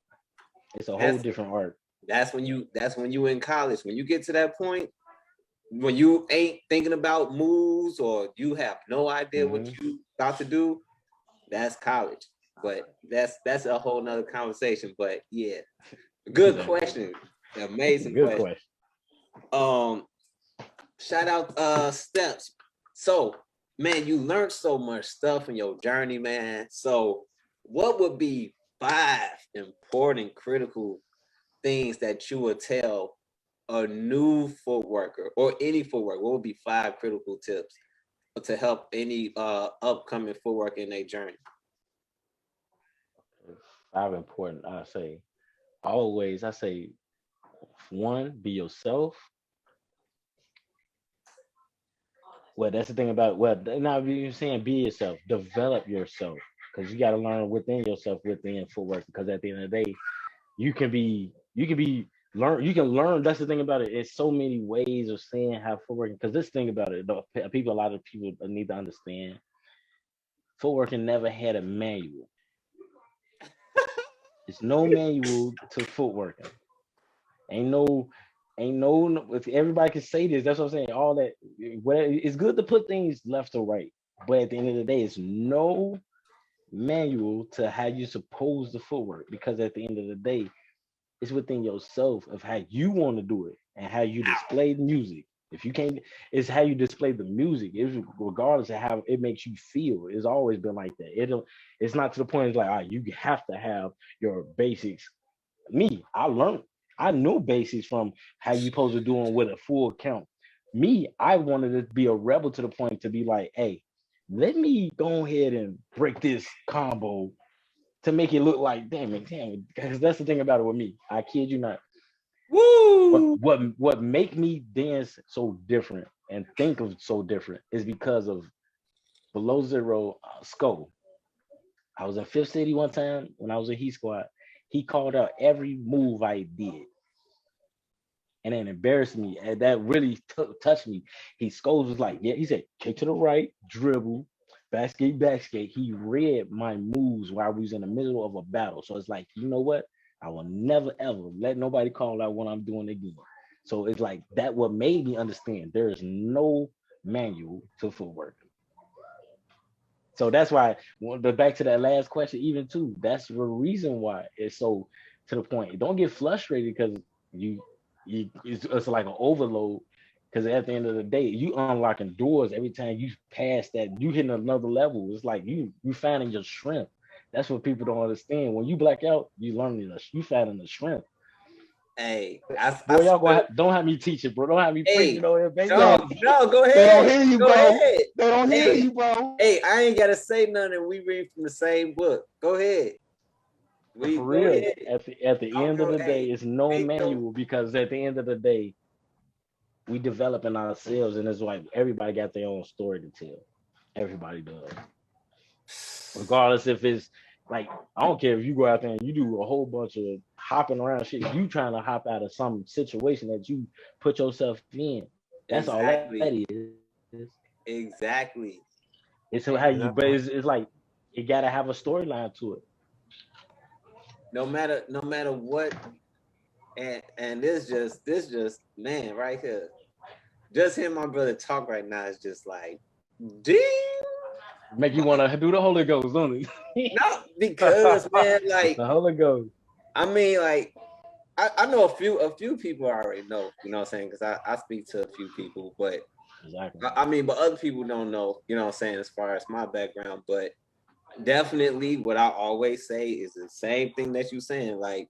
It's a whole different art. That's when you in college. When you get to that point, when you ain't thinking about moves or you have no idea what you about to do, that's college. But that's a whole nother conversation. But yeah, good question. Amazing question. Shout out Stepz. So man, you learned so much stuff in your journey, man. So what would be 5 important critical things that you would tell a new footworker or any footwork? What would be 5 critical tips to help any upcoming footworker in their journey? 5 important. I say 1, be yourself. Well, that's the thing about now you're saying be yourself, develop yourself, because you got to learn within yourself within footwork. Because at the end of the day, you can learn. That's the thing about it. It's so many ways of saying how footwork. Because this thing about it, a lot of people need to understand. Footworking never had a manual. There's no manual to footworking. Ain't no. If everybody can say this, that's what I'm saying. All that, it's good to put things left or right, but at the end of the day, it's no manual to how you're supposed to footwork. Because at the end of the day, it's within yourself of how you want to do it and how you display the music. If you can't, it's how you display the music. It's regardless of how it makes you feel. It's always been like that. It's not to the point it's like, you have to have your basics. I knew basics from how you supposed to do them with a full count. I wanted to be a rebel to the point to be like, hey, let me go ahead and break this combo to make it look like, damn, because that's the thing about it with me. I kid you not. Woo! What make me dance so different and think of so different is because of Below Zero Skull. I was in Fifth City one time when I was a Heat Squad. He called out every move I did. And it embarrassed me. And that really touched me. Scholes was like, he said, kick to the right, dribble, backskate. He read my moves while we was in the middle of a battle. So it's like, you know what? I will never, ever let nobody call out what I'm doing again. So it's like that what made me understand there is no manual to footwork. So that's why, back to that last question, even too, that's the reason why it's so to the point. Don't get frustrated because it's like an overload. Because at the end of the day, you unlocking doors every time you pass that, you hitting another level. It's like you finding your strength. That's what people don't understand. When you black out, you finding the strength. Hey, y'all don't have me teach it, bro. Don't have me preaching over here, baby. No, go ahead. They don't hear you, bro. Ahead. They don't hear you, bro. Hey, I ain't gotta say nothing. We read from the same book. Go ahead. For real. At the end of the day, it's no manual, because at the end of the day, we developing ourselves, and it's like everybody got their own story to tell. Everybody does. Regardless if it's like, I don't care if you go out there and you do a whole bunch of hopping around shit. You trying to hop out of some situation that you put yourself in. That's all that Exactly. is. Exactly. It's how you, but it's like you gotta have a storyline to it. No matter what, and this just man right here. Just hearing my brother talk right now is just like, damn. Make you want to do the Holy Ghost, don't it? No, because man, like, the Holy Ghost. I mean, like, I know a few people I already know, you know what I'm saying? Because I speak to a few people, but Exactly. I mean, but other people don't know, you know what I'm saying, as far as my background. But definitely what I always say is the same thing that you're saying, like,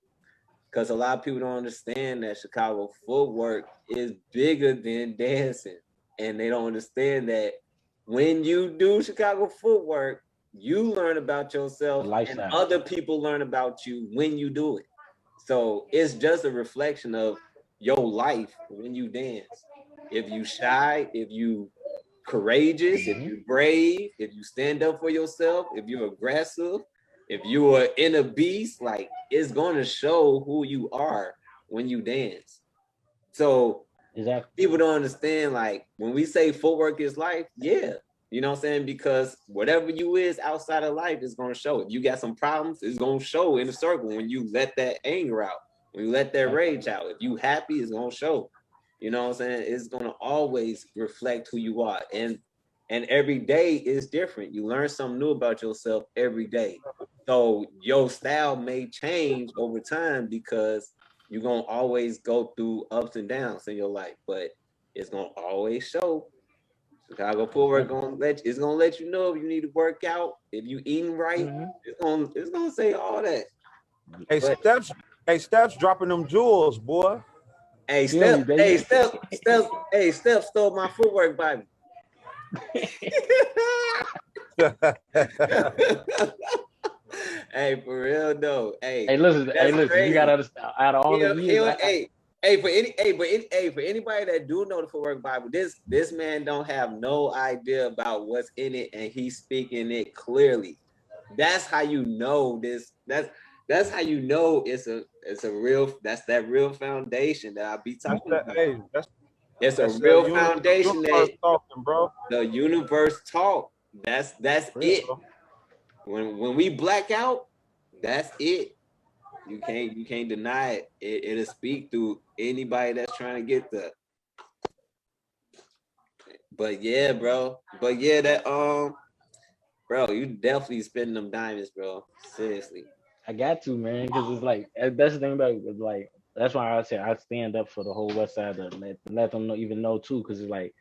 because a lot of people don't understand that Chicago footwork is bigger than dancing. And they don't understand that when you do Chicago footwork, you learn about yourself and other people learn about you when you do it. So it's just a reflection of your life when you dance. If you shy, if you courageous, if you're brave, if you stand up for yourself, if you're aggressive, if you are in a beast, like it's going to show who you are when you dance. So people don't understand, like when we say footwork is life, yeah, you know what I'm saying? Because whatever you is outside of life is going to show. If you got some problems, it's going to show in a circle when you let that anger out, when you let that rage out. If you happy, it's going to show. You know what I'm saying? It's going to always reflect who you are. And every day is different. You learn something new about yourself every day. So your style may change over time because you're going to always go through ups and downs in your life, but it's going to always show. Chicago footwork it's gonna let you know if you need to work out, if you eating right. It's gonna say all that. Hey, Stepz dropping them jewels, boy. Hey, Stepz stole my footwork Bible. Hey, for real though. Hey, listen, crazy. You gotta understand. Out of all the years, for anybody that do know the footwork Bible, this man don't have no idea about what's in it, and he's speaking it clearly. That's how you know this. That's how you know it's a real. That's that real foundation that I be talking about. Hey, it's a real foundation that talking, bro. The universe talk. That's it. When we black out, that's it. You can't deny it. It'll speak through anybody that's trying to get the. But yeah, bro. But yeah, that bro, you definitely spending them diamonds, bro. Seriously. I got to, man, because it's like that's the thing about it. It's like that's why I say I stand up for the whole West Side to let them know too, because it's like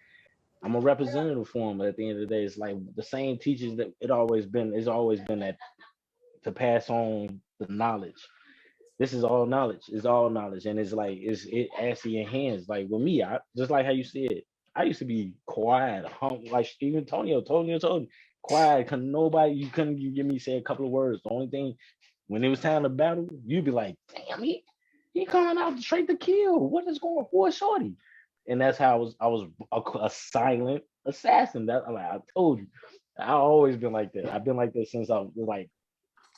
I'm a representative for them. But at the end of the day, it's like the same teachers that it's always been that to pass on the knowledge. This is all knowledge. It's all knowledge, and it's like it actually enhanced. Like with me, I just like how you said, I used to be quiet, like even Tonio told me, quiet, cause you couldn't give me say a couple of words. The only thing when it was time to battle, you'd be like, damn, he coming out straight to kill. What is going for, shorty? And that's how I was a silent assassin. That like I told you, I always been like that. I've been like that since I was like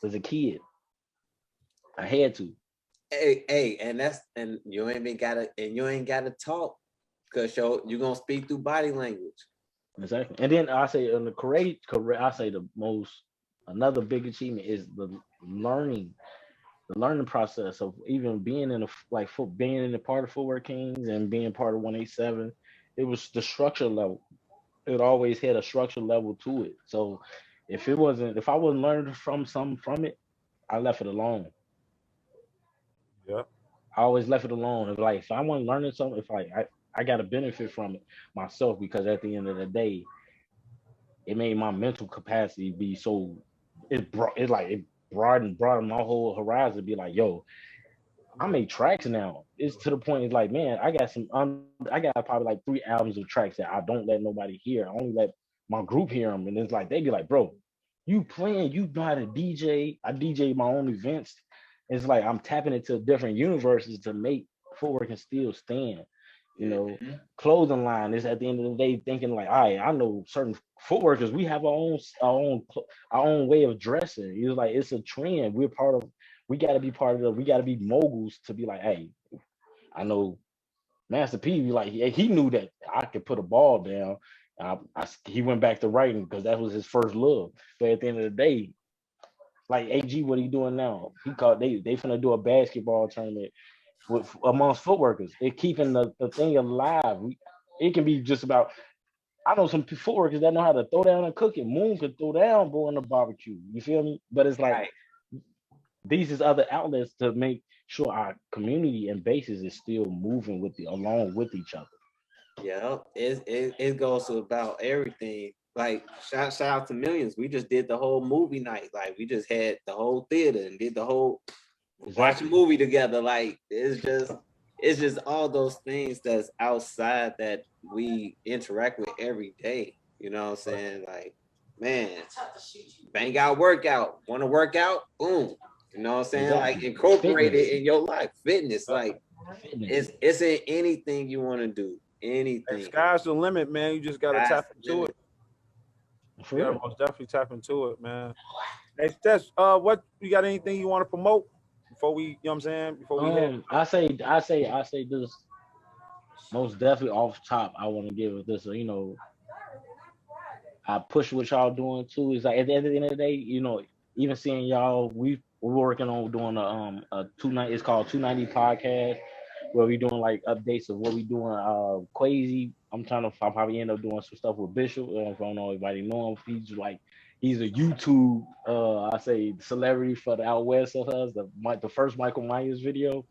as a kid. I had to. Hey, and you ain't gotta talk, because you're gonna speak through body language. Exactly. And then I say on the correct, I say another big achievement is the learning process of even being in being in the part of Footwork Kings and being part of 187. It was the structure level. It always had a structure level to it. So if I wasn't learning from it, I left it alone. Yeah. I always left it alone. If I wasn't learning something, I got to benefit from it myself, because at the end of the day, it made my mental capacity be so it broadened my whole horizon to be like, yo, I make tracks now. It's to the point it's like, man, I got probably like 3 albums of tracks that I don't let nobody hear. I only let my group hear them, and it's like they be like, bro, you playing, you know how to DJ. I DJ my own events. It's like I'm tapping into different universes to make Footwork and still stand. You know, clothing line is at the end of the day thinking like, all right, I know certain footworkers, we have our own way of dressing. It's like it's a trend. we got to be part of the. We got to be moguls to be like, hey, I know Master P. Like he knew that I could put a ball down. He went back to writing because that was his first love. But at the end of the day, like AG, what he doing now? They finna do a basketball tournament with amongst footworkers. They're keeping the thing alive. It can be just about. I know some footworkers that know how to throw down and cook it. Moon can throw down, boy, in the barbecue. You feel me? But it's like Right. these is other outlets to make sure our community and bases is still moving along with each other. Yeah, it goes about everything. Like shout out to Millions. We just did the whole movie night. Like we just had the whole theater and did the whole watch a movie together. Like it's just all those things that's outside that we interact with every day. You know what I'm saying? Like, man, bang out workout. Want to work out? Boom. You know what I'm saying? Exactly. Like incorporate Fitness. it in your life. Fitness. Like Fitness. it's in anything you want to do. Anything. And sky's the limit, man. You just gotta tap into it. For Yeah, real. most definitely tap into it, man. Hey, Steph, what you got? Anything you want to promote before we, you know what I'm saying? Before we head. I say this most definitely off top. I want to give it this. I push what y'all doing too. Is like at the end of the day, even seeing y'all, we're working on doing a 290. It's called 290 podcast, where we doing like updates of what we doing. Quasi. I'll probably end up doing some stuff with Bishop. If I don't know anybody know him, he's a YouTube I say celebrity for the out west of us. The first Michael Myers video.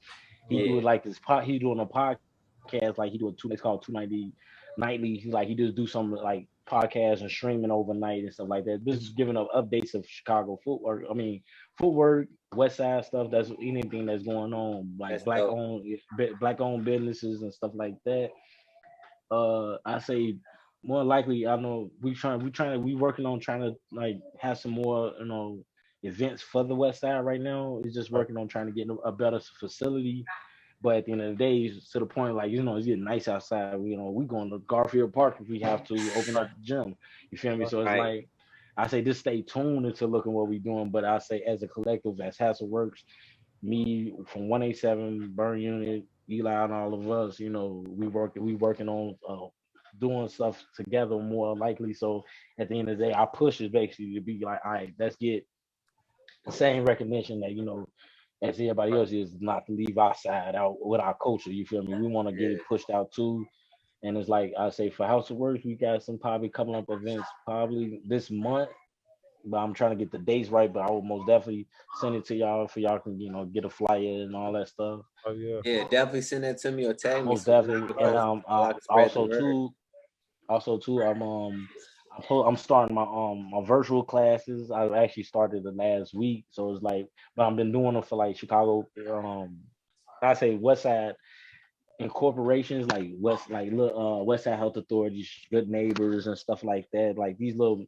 He do like this he doing a podcast like he do it's called 290 nightly. He just do some like podcasts and streaming overnight and stuff like that. This is giving up updates of Chicago footwork. I mean footwork, West Side stuff. That's anything that's going on, like That's black owned businesses and stuff like that. I say more likely. I know we working on trying to like have some more events for the West Side right now. It's just working on trying to get a better facility. But at the end of the day, it's to the point like it's getting nice outside. We going to Garfield Park if we have to open up the gym. You feel me? So it's like I say just stay tuned into looking what we're doing. But I say as a collective, as Hasselworks, me from 187 Burn Unit, Eli, and all of us, we working on doing stuff together more likely. So at the end of the day, our push is basically to be like, all right, let's get the same recognition that as everybody else is, not to leave our side out with our culture. You feel me? We want to get it pushed out too. And it's like I say for House of Works, we got some probably coming up events probably this month. But I'm trying to get the dates right. But I will most definitely send it to y'all for y'all can get a flyer and all that stuff. Oh yeah. Yeah, definitely send that to me or tag me. Most definitely. And also too, I'm starting my virtual classes. I actually started the last week, so it's like, but I've been doing them for like Chicago. I say West Side incorporations like West Side Health Authorities, Good Neighbors, and stuff like that. Like these little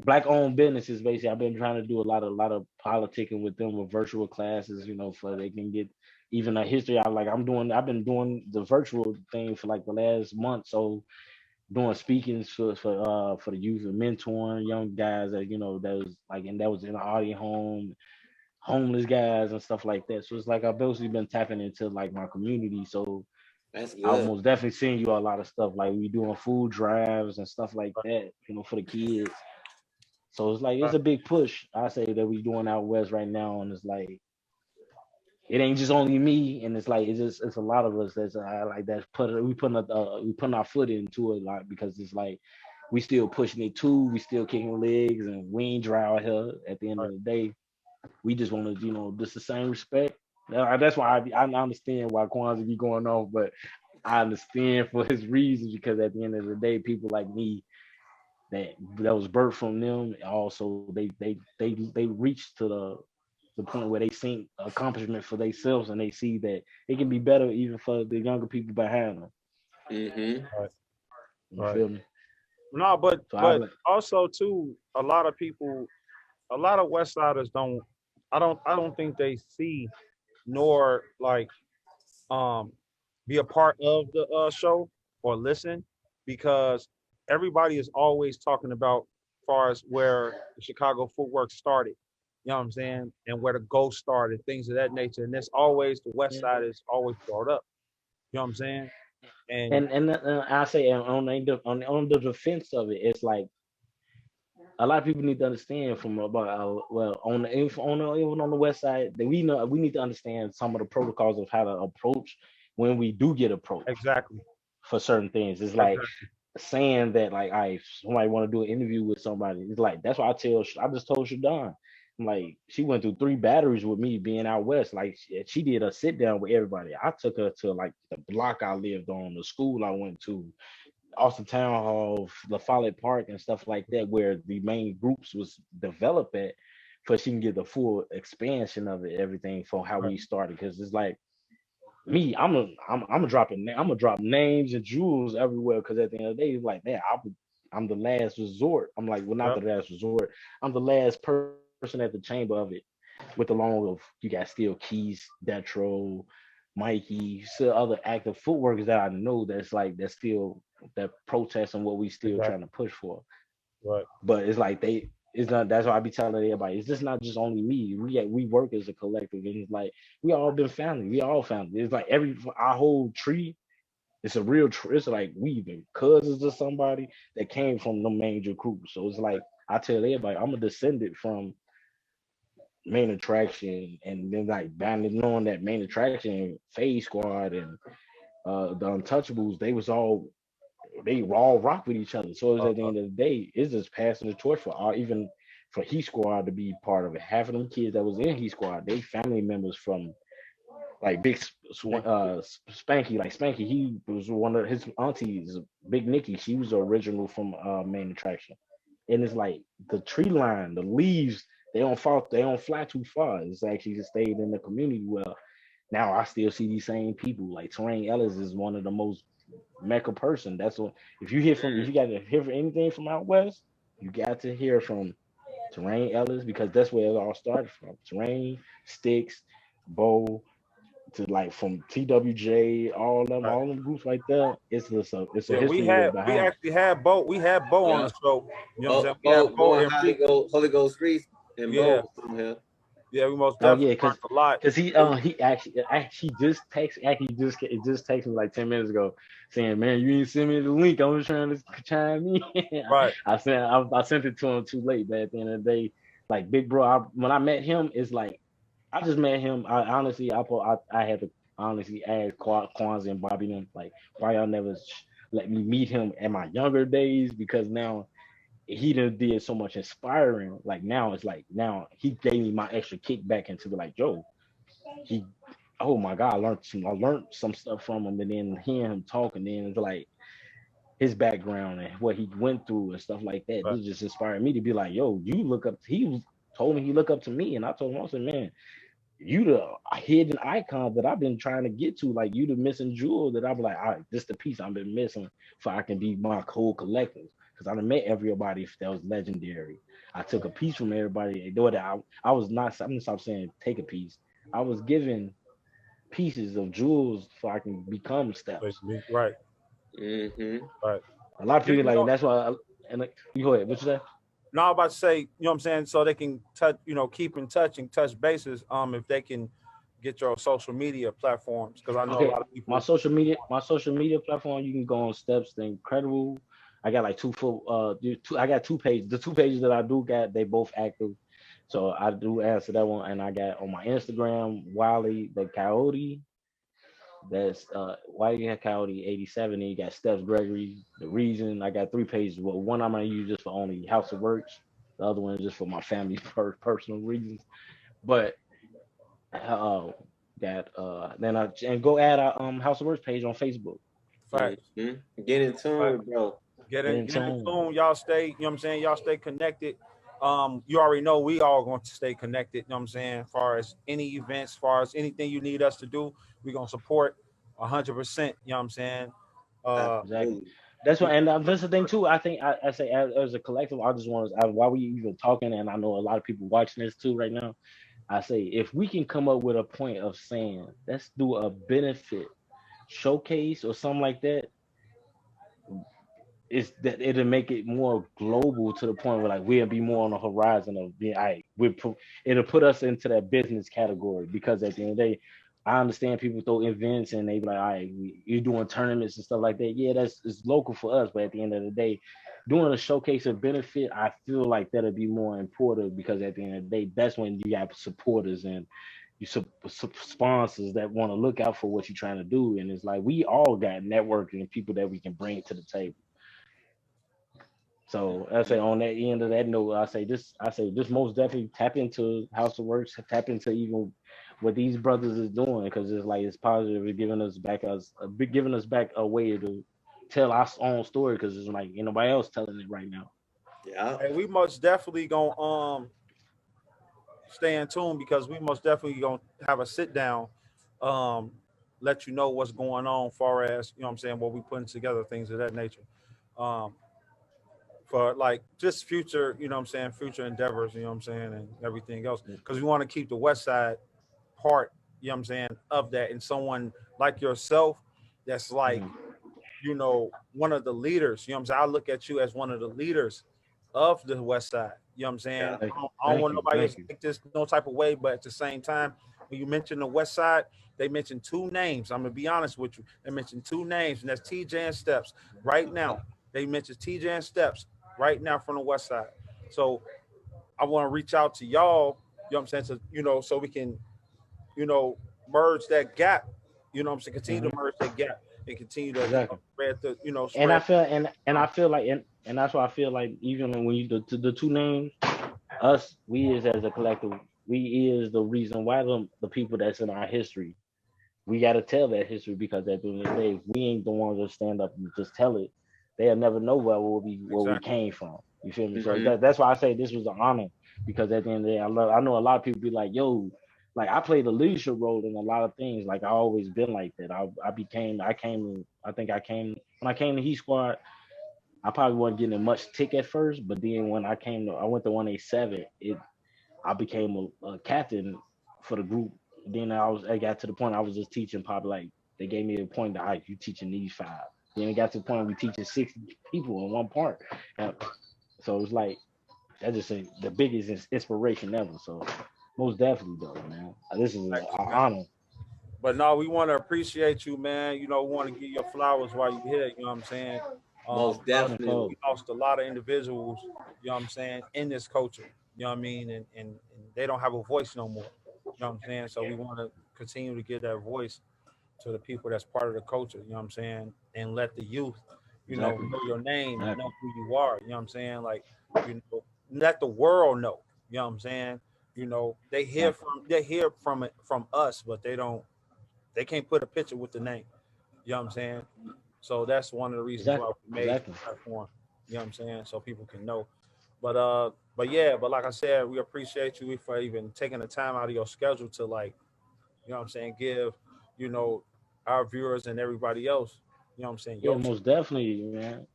black owned businesses. Basically, I've been trying to do a lot of politicking with them with virtual classes. For they can get even a history. I've been doing the virtual thing for like the last month, so doing speakings for the youth and mentoring young guys that that was in an audience home, homeless guys and stuff like that. So it's like I've basically been tapping into like my community. So That's good. I'll most definitely send you a lot of stuff like we doing food drives and stuff like that, for the kids. So it's like it's a big push. I say that we doing out west right now, and it's like it ain't just only me, and it's like it's a lot of us that's we putting our foot into it like because it's like we still pushing it too, we still kicking legs, and we ain't dry out here. At the end of the day, we just want to just the same respect. That's why I understand why Kwanzaa be going on, but I understand for his reasons because at the end of the day, people like me that was birthed from them. Also, they reach to the point where they see accomplishment for themselves and they see that it can be better even for the younger people behind them. Mm-hmm. You feel me? No, but So also too, a lot of West Siders I don't think they see nor like be a part of the show or listen because everybody is always talking about as far as where the Chicago footwork started. You know what I'm saying? And where the ghost started, things of that nature. And that's always the West Side is always brought up. You know what I'm saying? And And I say on the defense of it, it's like a lot of people need to understand from about well even on the West Side that we need to understand some of the protocols of how to approach when we do get approached exactly, for certain things. It's like exactly. saying that like I somebody want to do an interview with somebody. It's like that's why I just told Shadon. I'm like she went through 3 batteries with me being out west. Like she did a sit down with everybody. I took her to like the block I lived on, the school I went to, Austin Town Hall, La Follette Park, and stuff like that, where the main groups was developed at, for she can get the full expansion of it, everything from how Right, we started. Because it's like me, I'm gonna drop names and jewels everywhere. Because at the end of the day, it's like, man, I'm the last resort. I'm like, well, not yep, the last resort. I'm the last person at the chamber of it. With the long of you got Steel Keys, Detro, Mikey, still other active footworkers that I know that's still that protesting what we still trying exactly, to push for. right, But it's like it's not that's why I be telling everybody, it's just not just only me. We work as a collective, and it's like we all been family. We all family. It's like our whole tree. It's a real tree. It's like we been cousins of somebody that came from the major group. So it's like I tell everybody, I'm a descendant from main attraction, and then like banding on that main attraction, Phase Squad and the Untouchables, they all rock with each other. So it's at the uh, end of the day, it's just passing the torch for our even for He Squad to be part of it. Half of them kids that was in He Squad, they family members from like big, Spanky, like Spanky, he was one of his aunties, Big Nikki. She was the original from main attraction, and it's like the tree line, the leaves, they don't fly too far. It's actually just stayed in the community well. Now I still see these same people. Like Terrain Ellis is one of the most mecca person. That's what if you got to hear from anything from out west, you got to hear from Terrain Ellis because that's where it all started from. Terrain, Sticks, Bo, to like from TWJ, right. all them groups right there. It's a Yeah, history there we behind. actually had Bo. We had Bo on Yeah. the show. You know what I'm saying? Bo, We had Bo, Bo Bo and MP. Holy Ghost Reese and Yeah, Bo from here. yeah. We most Oh yeah, definitely learned a lot. he actually he just texted me like 10 minutes ago saying, "Man, you didn't send me the link. I was trying to chime in." Right, I sent it to him too late, but at the end of the day, like big bro, when I met him, it's like I just met him. I honestly, I had to honestly ask Kwanzaa and Bobby them like why y'all never let me meet him in my younger days, because now he done did so much inspiring. Like now it's like now he gave me my extra kickback into be like, yo, he oh my god, I learned some stuff from him, and then hearing him talk, and then it's like his background and what he went through and stuff like that. right. This just inspired me to be like, yo, you look up. Told me he look up to me, and I told him, I said, man, you the hidden icon that I've been trying to get to. Like you the missing jewel that I'm like, all right, this the piece I've been missing for I can be my whole collective. Because I done met everybody that was legendary. I took a piece from everybody. Though that I was not, I'm gonna stop saying take a piece. I was given pieces of jewels so I can become So steps. right, Mm-hmm. right. A lot of Yeah, people you like, know, and that's why. And like, you go ahead. What you say? now I'm about to say, you know what I'm saying, so they can touch, keep in touch and touch bases. If they can get your social media platforms, because I know a Okay, lot of people. my social media platform, you can go on Steps the Incredible. I got like I got 2 pages. The 2 pages that I do got, they both active. So I do answer that one, and I got on my Instagram, Wiley the Coyote. That's Wiley the Coyote 87. And you got Steps Gregory, the reason. I got 3 pages. Well, one I'm gonna use just for only House of Works. The other one is just for my family personal reasons. But uh that then I and go add a House of Works page on Facebook. Facts. Mm-hmm. Get in Facts. tune, bro. Get in Get in tune. tune. Y'all stay, you know what I'm saying? Y'all stay connected. You already know we all going to stay connected, you know what I'm saying? As far as any events, as far as anything you need us to do, we're gonna support 100%, you know what I'm saying? Uh Exactly. Absolutely. That's we what, and that's the thing too. I think I say as a collective, I just want to while we even talking, and I know a lot of people watching this too right now. I say if we can come up with a point of saying let's do a benefit showcase or something like that, it's that it'll make it more global to the point where like we'll be more on the horizon of being it'll put us into that business category because at the end of the day, I understand people throw events and they be like, all right, you're doing tournaments and stuff like that. Yeah, that's it's local for us, but at the end of the day, doing a showcase of benefit, I feel like that'll be more important because at the end of the day, that's when you have supporters and sponsors that want to look out for what you're trying to do. And it's like we all got networking and people that we can bring to the table. So I say on that end of that note, I say this most definitely tap into House of Works, tap into even what these brothers is doing because it's like it's positive, it's giving us back a way to tell our own story because it's like ain't nobody else telling it right now. Yeah. And we most definitely gonna stay in tune because we most definitely gonna have a sit down, um, let you know what's going on, far as you know what I'm saying, what we putting together, things of that nature. Um, for like just future, you know what I'm saying, future endeavors, you know what I'm saying, and everything else. Because we want to keep the West Side part, you know what I'm saying, of that. And someone like yourself that's like, Mm-hmm. one of the leaders, you know what I'm saying? I look at you as one of the leaders of the West Side. You know what I'm saying? Yeah. I don't Thank want you, nobody else thank to you. think this no type of way, but at the same time, when you mention the West Side, they mentioned two names. I'm gonna be honest with you. They mentioned two names, and that's TJ and Stepz. Right now, they mentioned TJ and Stepz right now from the West Side. So I want to reach out to y'all, you know what I'm saying, so we can, merge that gap, you know what I'm saying, continue to Hmm. merge that gap and continue to, Exactly. spread the, And I spread. feel and I feel like and that's why I feel like even when you the two names, us, we is as a collective, we is the reason why the people that's in our history. We got to tell that history because at the end of the day, if we ain't the ones that stand up and just tell it, they'll never know where we Exactly. came from. You feel me? So Hmm. that's why I say this was an honor because at the end of the day, I know a lot of people be like, yo, like I played a leadership role in a lot of things. Like I always been like that. I came when I came to Heat Squad. I probably wasn't getting much tick at first, but then when I went to 187. I became a captain for the group. Then I got to the point I was just teaching probably like they gave me a point that you teaching these five. Then it got to the point we teaching 60 people in one part. And so it's like that just the biggest inspiration ever. So most definitely though, man. This is an Thank you, man. honor. But no, we want to appreciate you, man. We want to give you flowers while you're here. You know what I'm saying? Most Because definitely. we lost a lot of individuals. You know what I'm saying, in this culture. You know what I mean, and they don't have a voice no more. You know what I'm saying? So we want to continue to give that voice to the people that's part of the culture. You know what I'm saying? And let the youth, Exactly. know your name and know Exactly. who you are. You know what I'm saying? Like, let the world know. You know what I'm saying? Exactly. They hear from it from us, but they can't put a picture with the name. You know what I'm saying? So that's one of the reasons why Exactly. we made Exactly. the platform. You know what I'm saying? So people can know. But yeah, but like I said, we appreciate you for even taking the time out of your schedule to, like, what I'm saying, give, you know, our viewers and everybody else, what I'm saying, Yeah, your two. most definitely, man.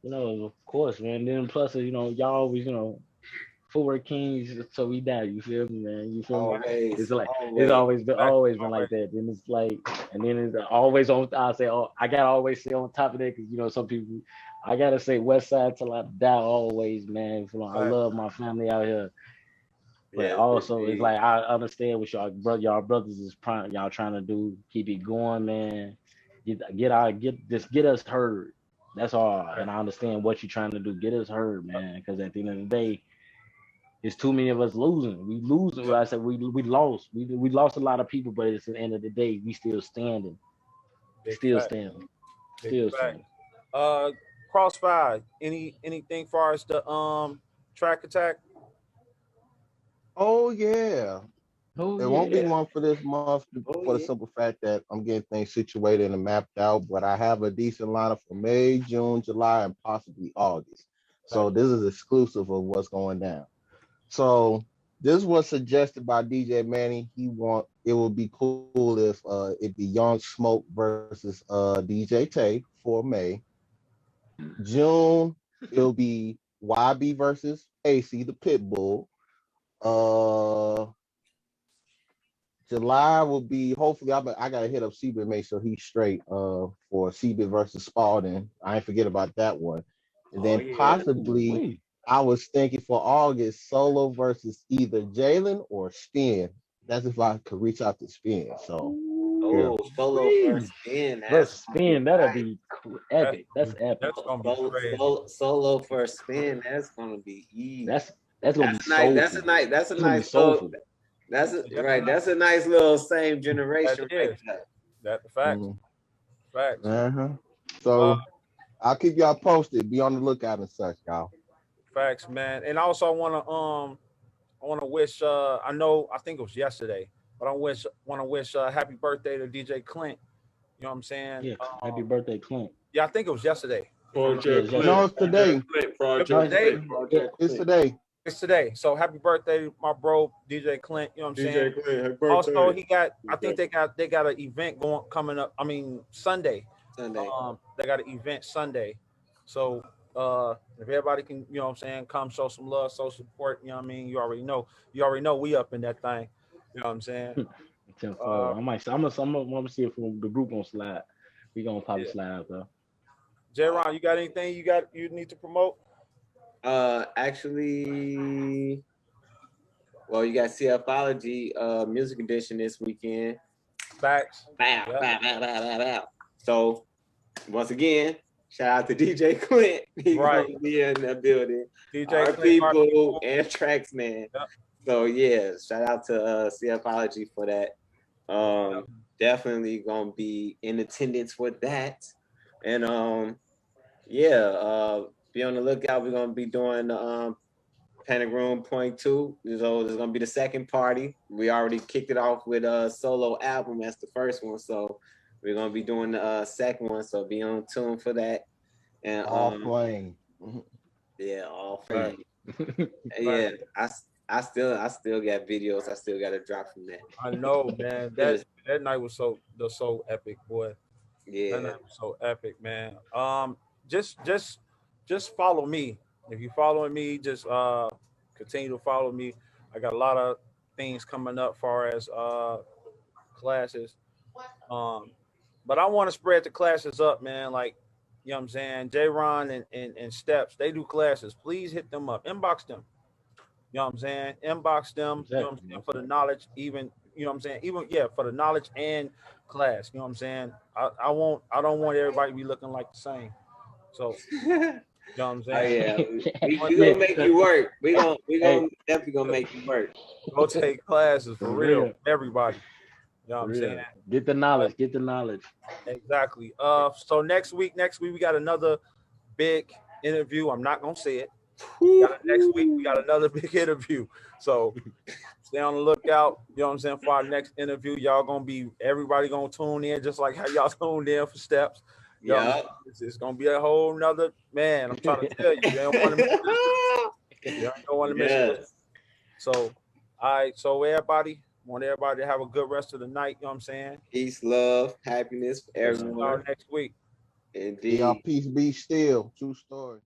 Of course, man. Then plus, y'all always, footwork kings so we die. You feel me, man? You feel me? Always. It's like it's Always. Exactly. always been Always. like that. Then it's like, and then it's always on. I say, oh, I gotta always say on top of that because some people. I gotta say West Side till I die. Always, man. I Right. love my family out here, but Yes, also it's indeed. like I understand what y'all brothers is y'all trying to do. Keep it going, man. Get us heard. That's all, Right. and I understand what you're trying to do. Get us heard, man. Because at the end of the day, it's too many of us losing. We losing. Yep. I said we lost. We lost a lot of people, but it's at the end of the day, we still standing. Big Still fact. standing. Big Still fact. standing. Uh Crossfire. Anything far as the track attack? Oh yeah. Oh There won't be yeah. one for this month Oh for the yeah. simple fact that I'm getting things situated and mapped out, but I have a decent lineup for May, June, July, and possibly August. Okay. So this is exclusive of what's going down. So this was suggested by DJ Manny. It would be cool if it be Young Smoke versus DJ Tay for May. June it'll be YB versus AC the Pitbull. Uh July will be hopefully I gotta hit up Seabit, make sure he's straight for Seabit versus Spalding. I ain't forget about that one. And then yeah. possibly Wait. I was thinking for August, Solo versus either Jalen or Spin. That's if I could reach out to Spin. So yeah. Oh, solo Wait. first spin. Let's That's spin. That'll be epic. That's epic. That's gonna be solo, crazy. solo first spin. That's gonna be easy. That's gonna be That's nice. That's soulful. a nice. That's a It's gonna be nice little. soulful. That's a, Yeah, right. That's a nice little same generation that right is. there. That the facts. Mhm. Facts. Uh-huh. Uh, So I'll keep y'all posted. Be on the lookout and such, y'all. facts, man. And also I wanna wish I think it was yesterday, but I wanna wish happy birthday to DJ Clint. You know what I'm saying? Yeah. Happy birthday, Clint. Yeah, I think it was yesterday. Project Yeah, Clint. No, it's today. Project No, today? Clint. Project It's Clint. today. It's today. So happy birthday, my bro, DJ Clint. You know what I'm saying? DJ Clint. Happy birthday. Also, I think they got an event coming up. I mean, Sunday. Sunday. They got an event Sunday. So if everybody can, you know what I'm saying, come show some love, show support, you know what I mean? You already know we up in that thing. You know what I'm saying? 10-4. I'm gonna see if the group gonna slide. We gonna probably Yeah. slide out though. J-Ron, you got anything you need to promote? Actually, well, you got CFology music edition this weekend. Facts. Bow, Yeah. bow, bow, bow, bow, bow. So once again, shout out to DJ Clint. He's Right. gonna be in the building. DJ Our Clint, people and tracks, man. Yep. So yeah, shout out to CFology for that. Definitely gonna be in attendance for that. And be on the lookout. We're gonna be doing Panic Room Point 2. So there's gonna be the second party. We already kicked it off with a solo album. That's the first one. So we're gonna be doing the second one. So be on tune for that. And All flame. yeah, all Right. flame. Yeah, I still got videos. I still got to drop from that. I know, man. That night was so epic, boy. That Yeah, night was so epic, man. Just follow me. If you following me, just continue to follow me. I got a lot of things coming up far as classes. But I want to spread the classes up, man. Like, you know what I'm saying? J-Ron and Stepz, they do classes. Please hit them up. Inbox them. You know what I'm saying? Inbox them, you know what I'm saying, for the knowledge, even, you know what I'm saying? Even for the knowledge and class. You know what I'm saying? I don't want everybody to be looking like the same. So you know what I'm saying? yeah, we gonna make you work. We gonna definitely gonna make you work. Go take classes for For real. real. Everybody. You know what I'm Real. saying? Get the knowledge. Get the knowledge. Exactly. So next week we got another big interview. I'm not gonna say it. Next week we got another big interview. So stay on the lookout. You know what I'm saying, for our next interview. Everybody gonna tune in just like how y'all tuned in for Stepz. Yeah. It's gonna be a whole nother, man. I'm trying to tell you, you don't want to miss this. You don't want to miss this. So, all right. So everybody, want everybody to have a good rest of the night. You know what I'm saying? Peace, love, happiness for See y'all everyone. next week. Indeed. Y'all peace be still. True story.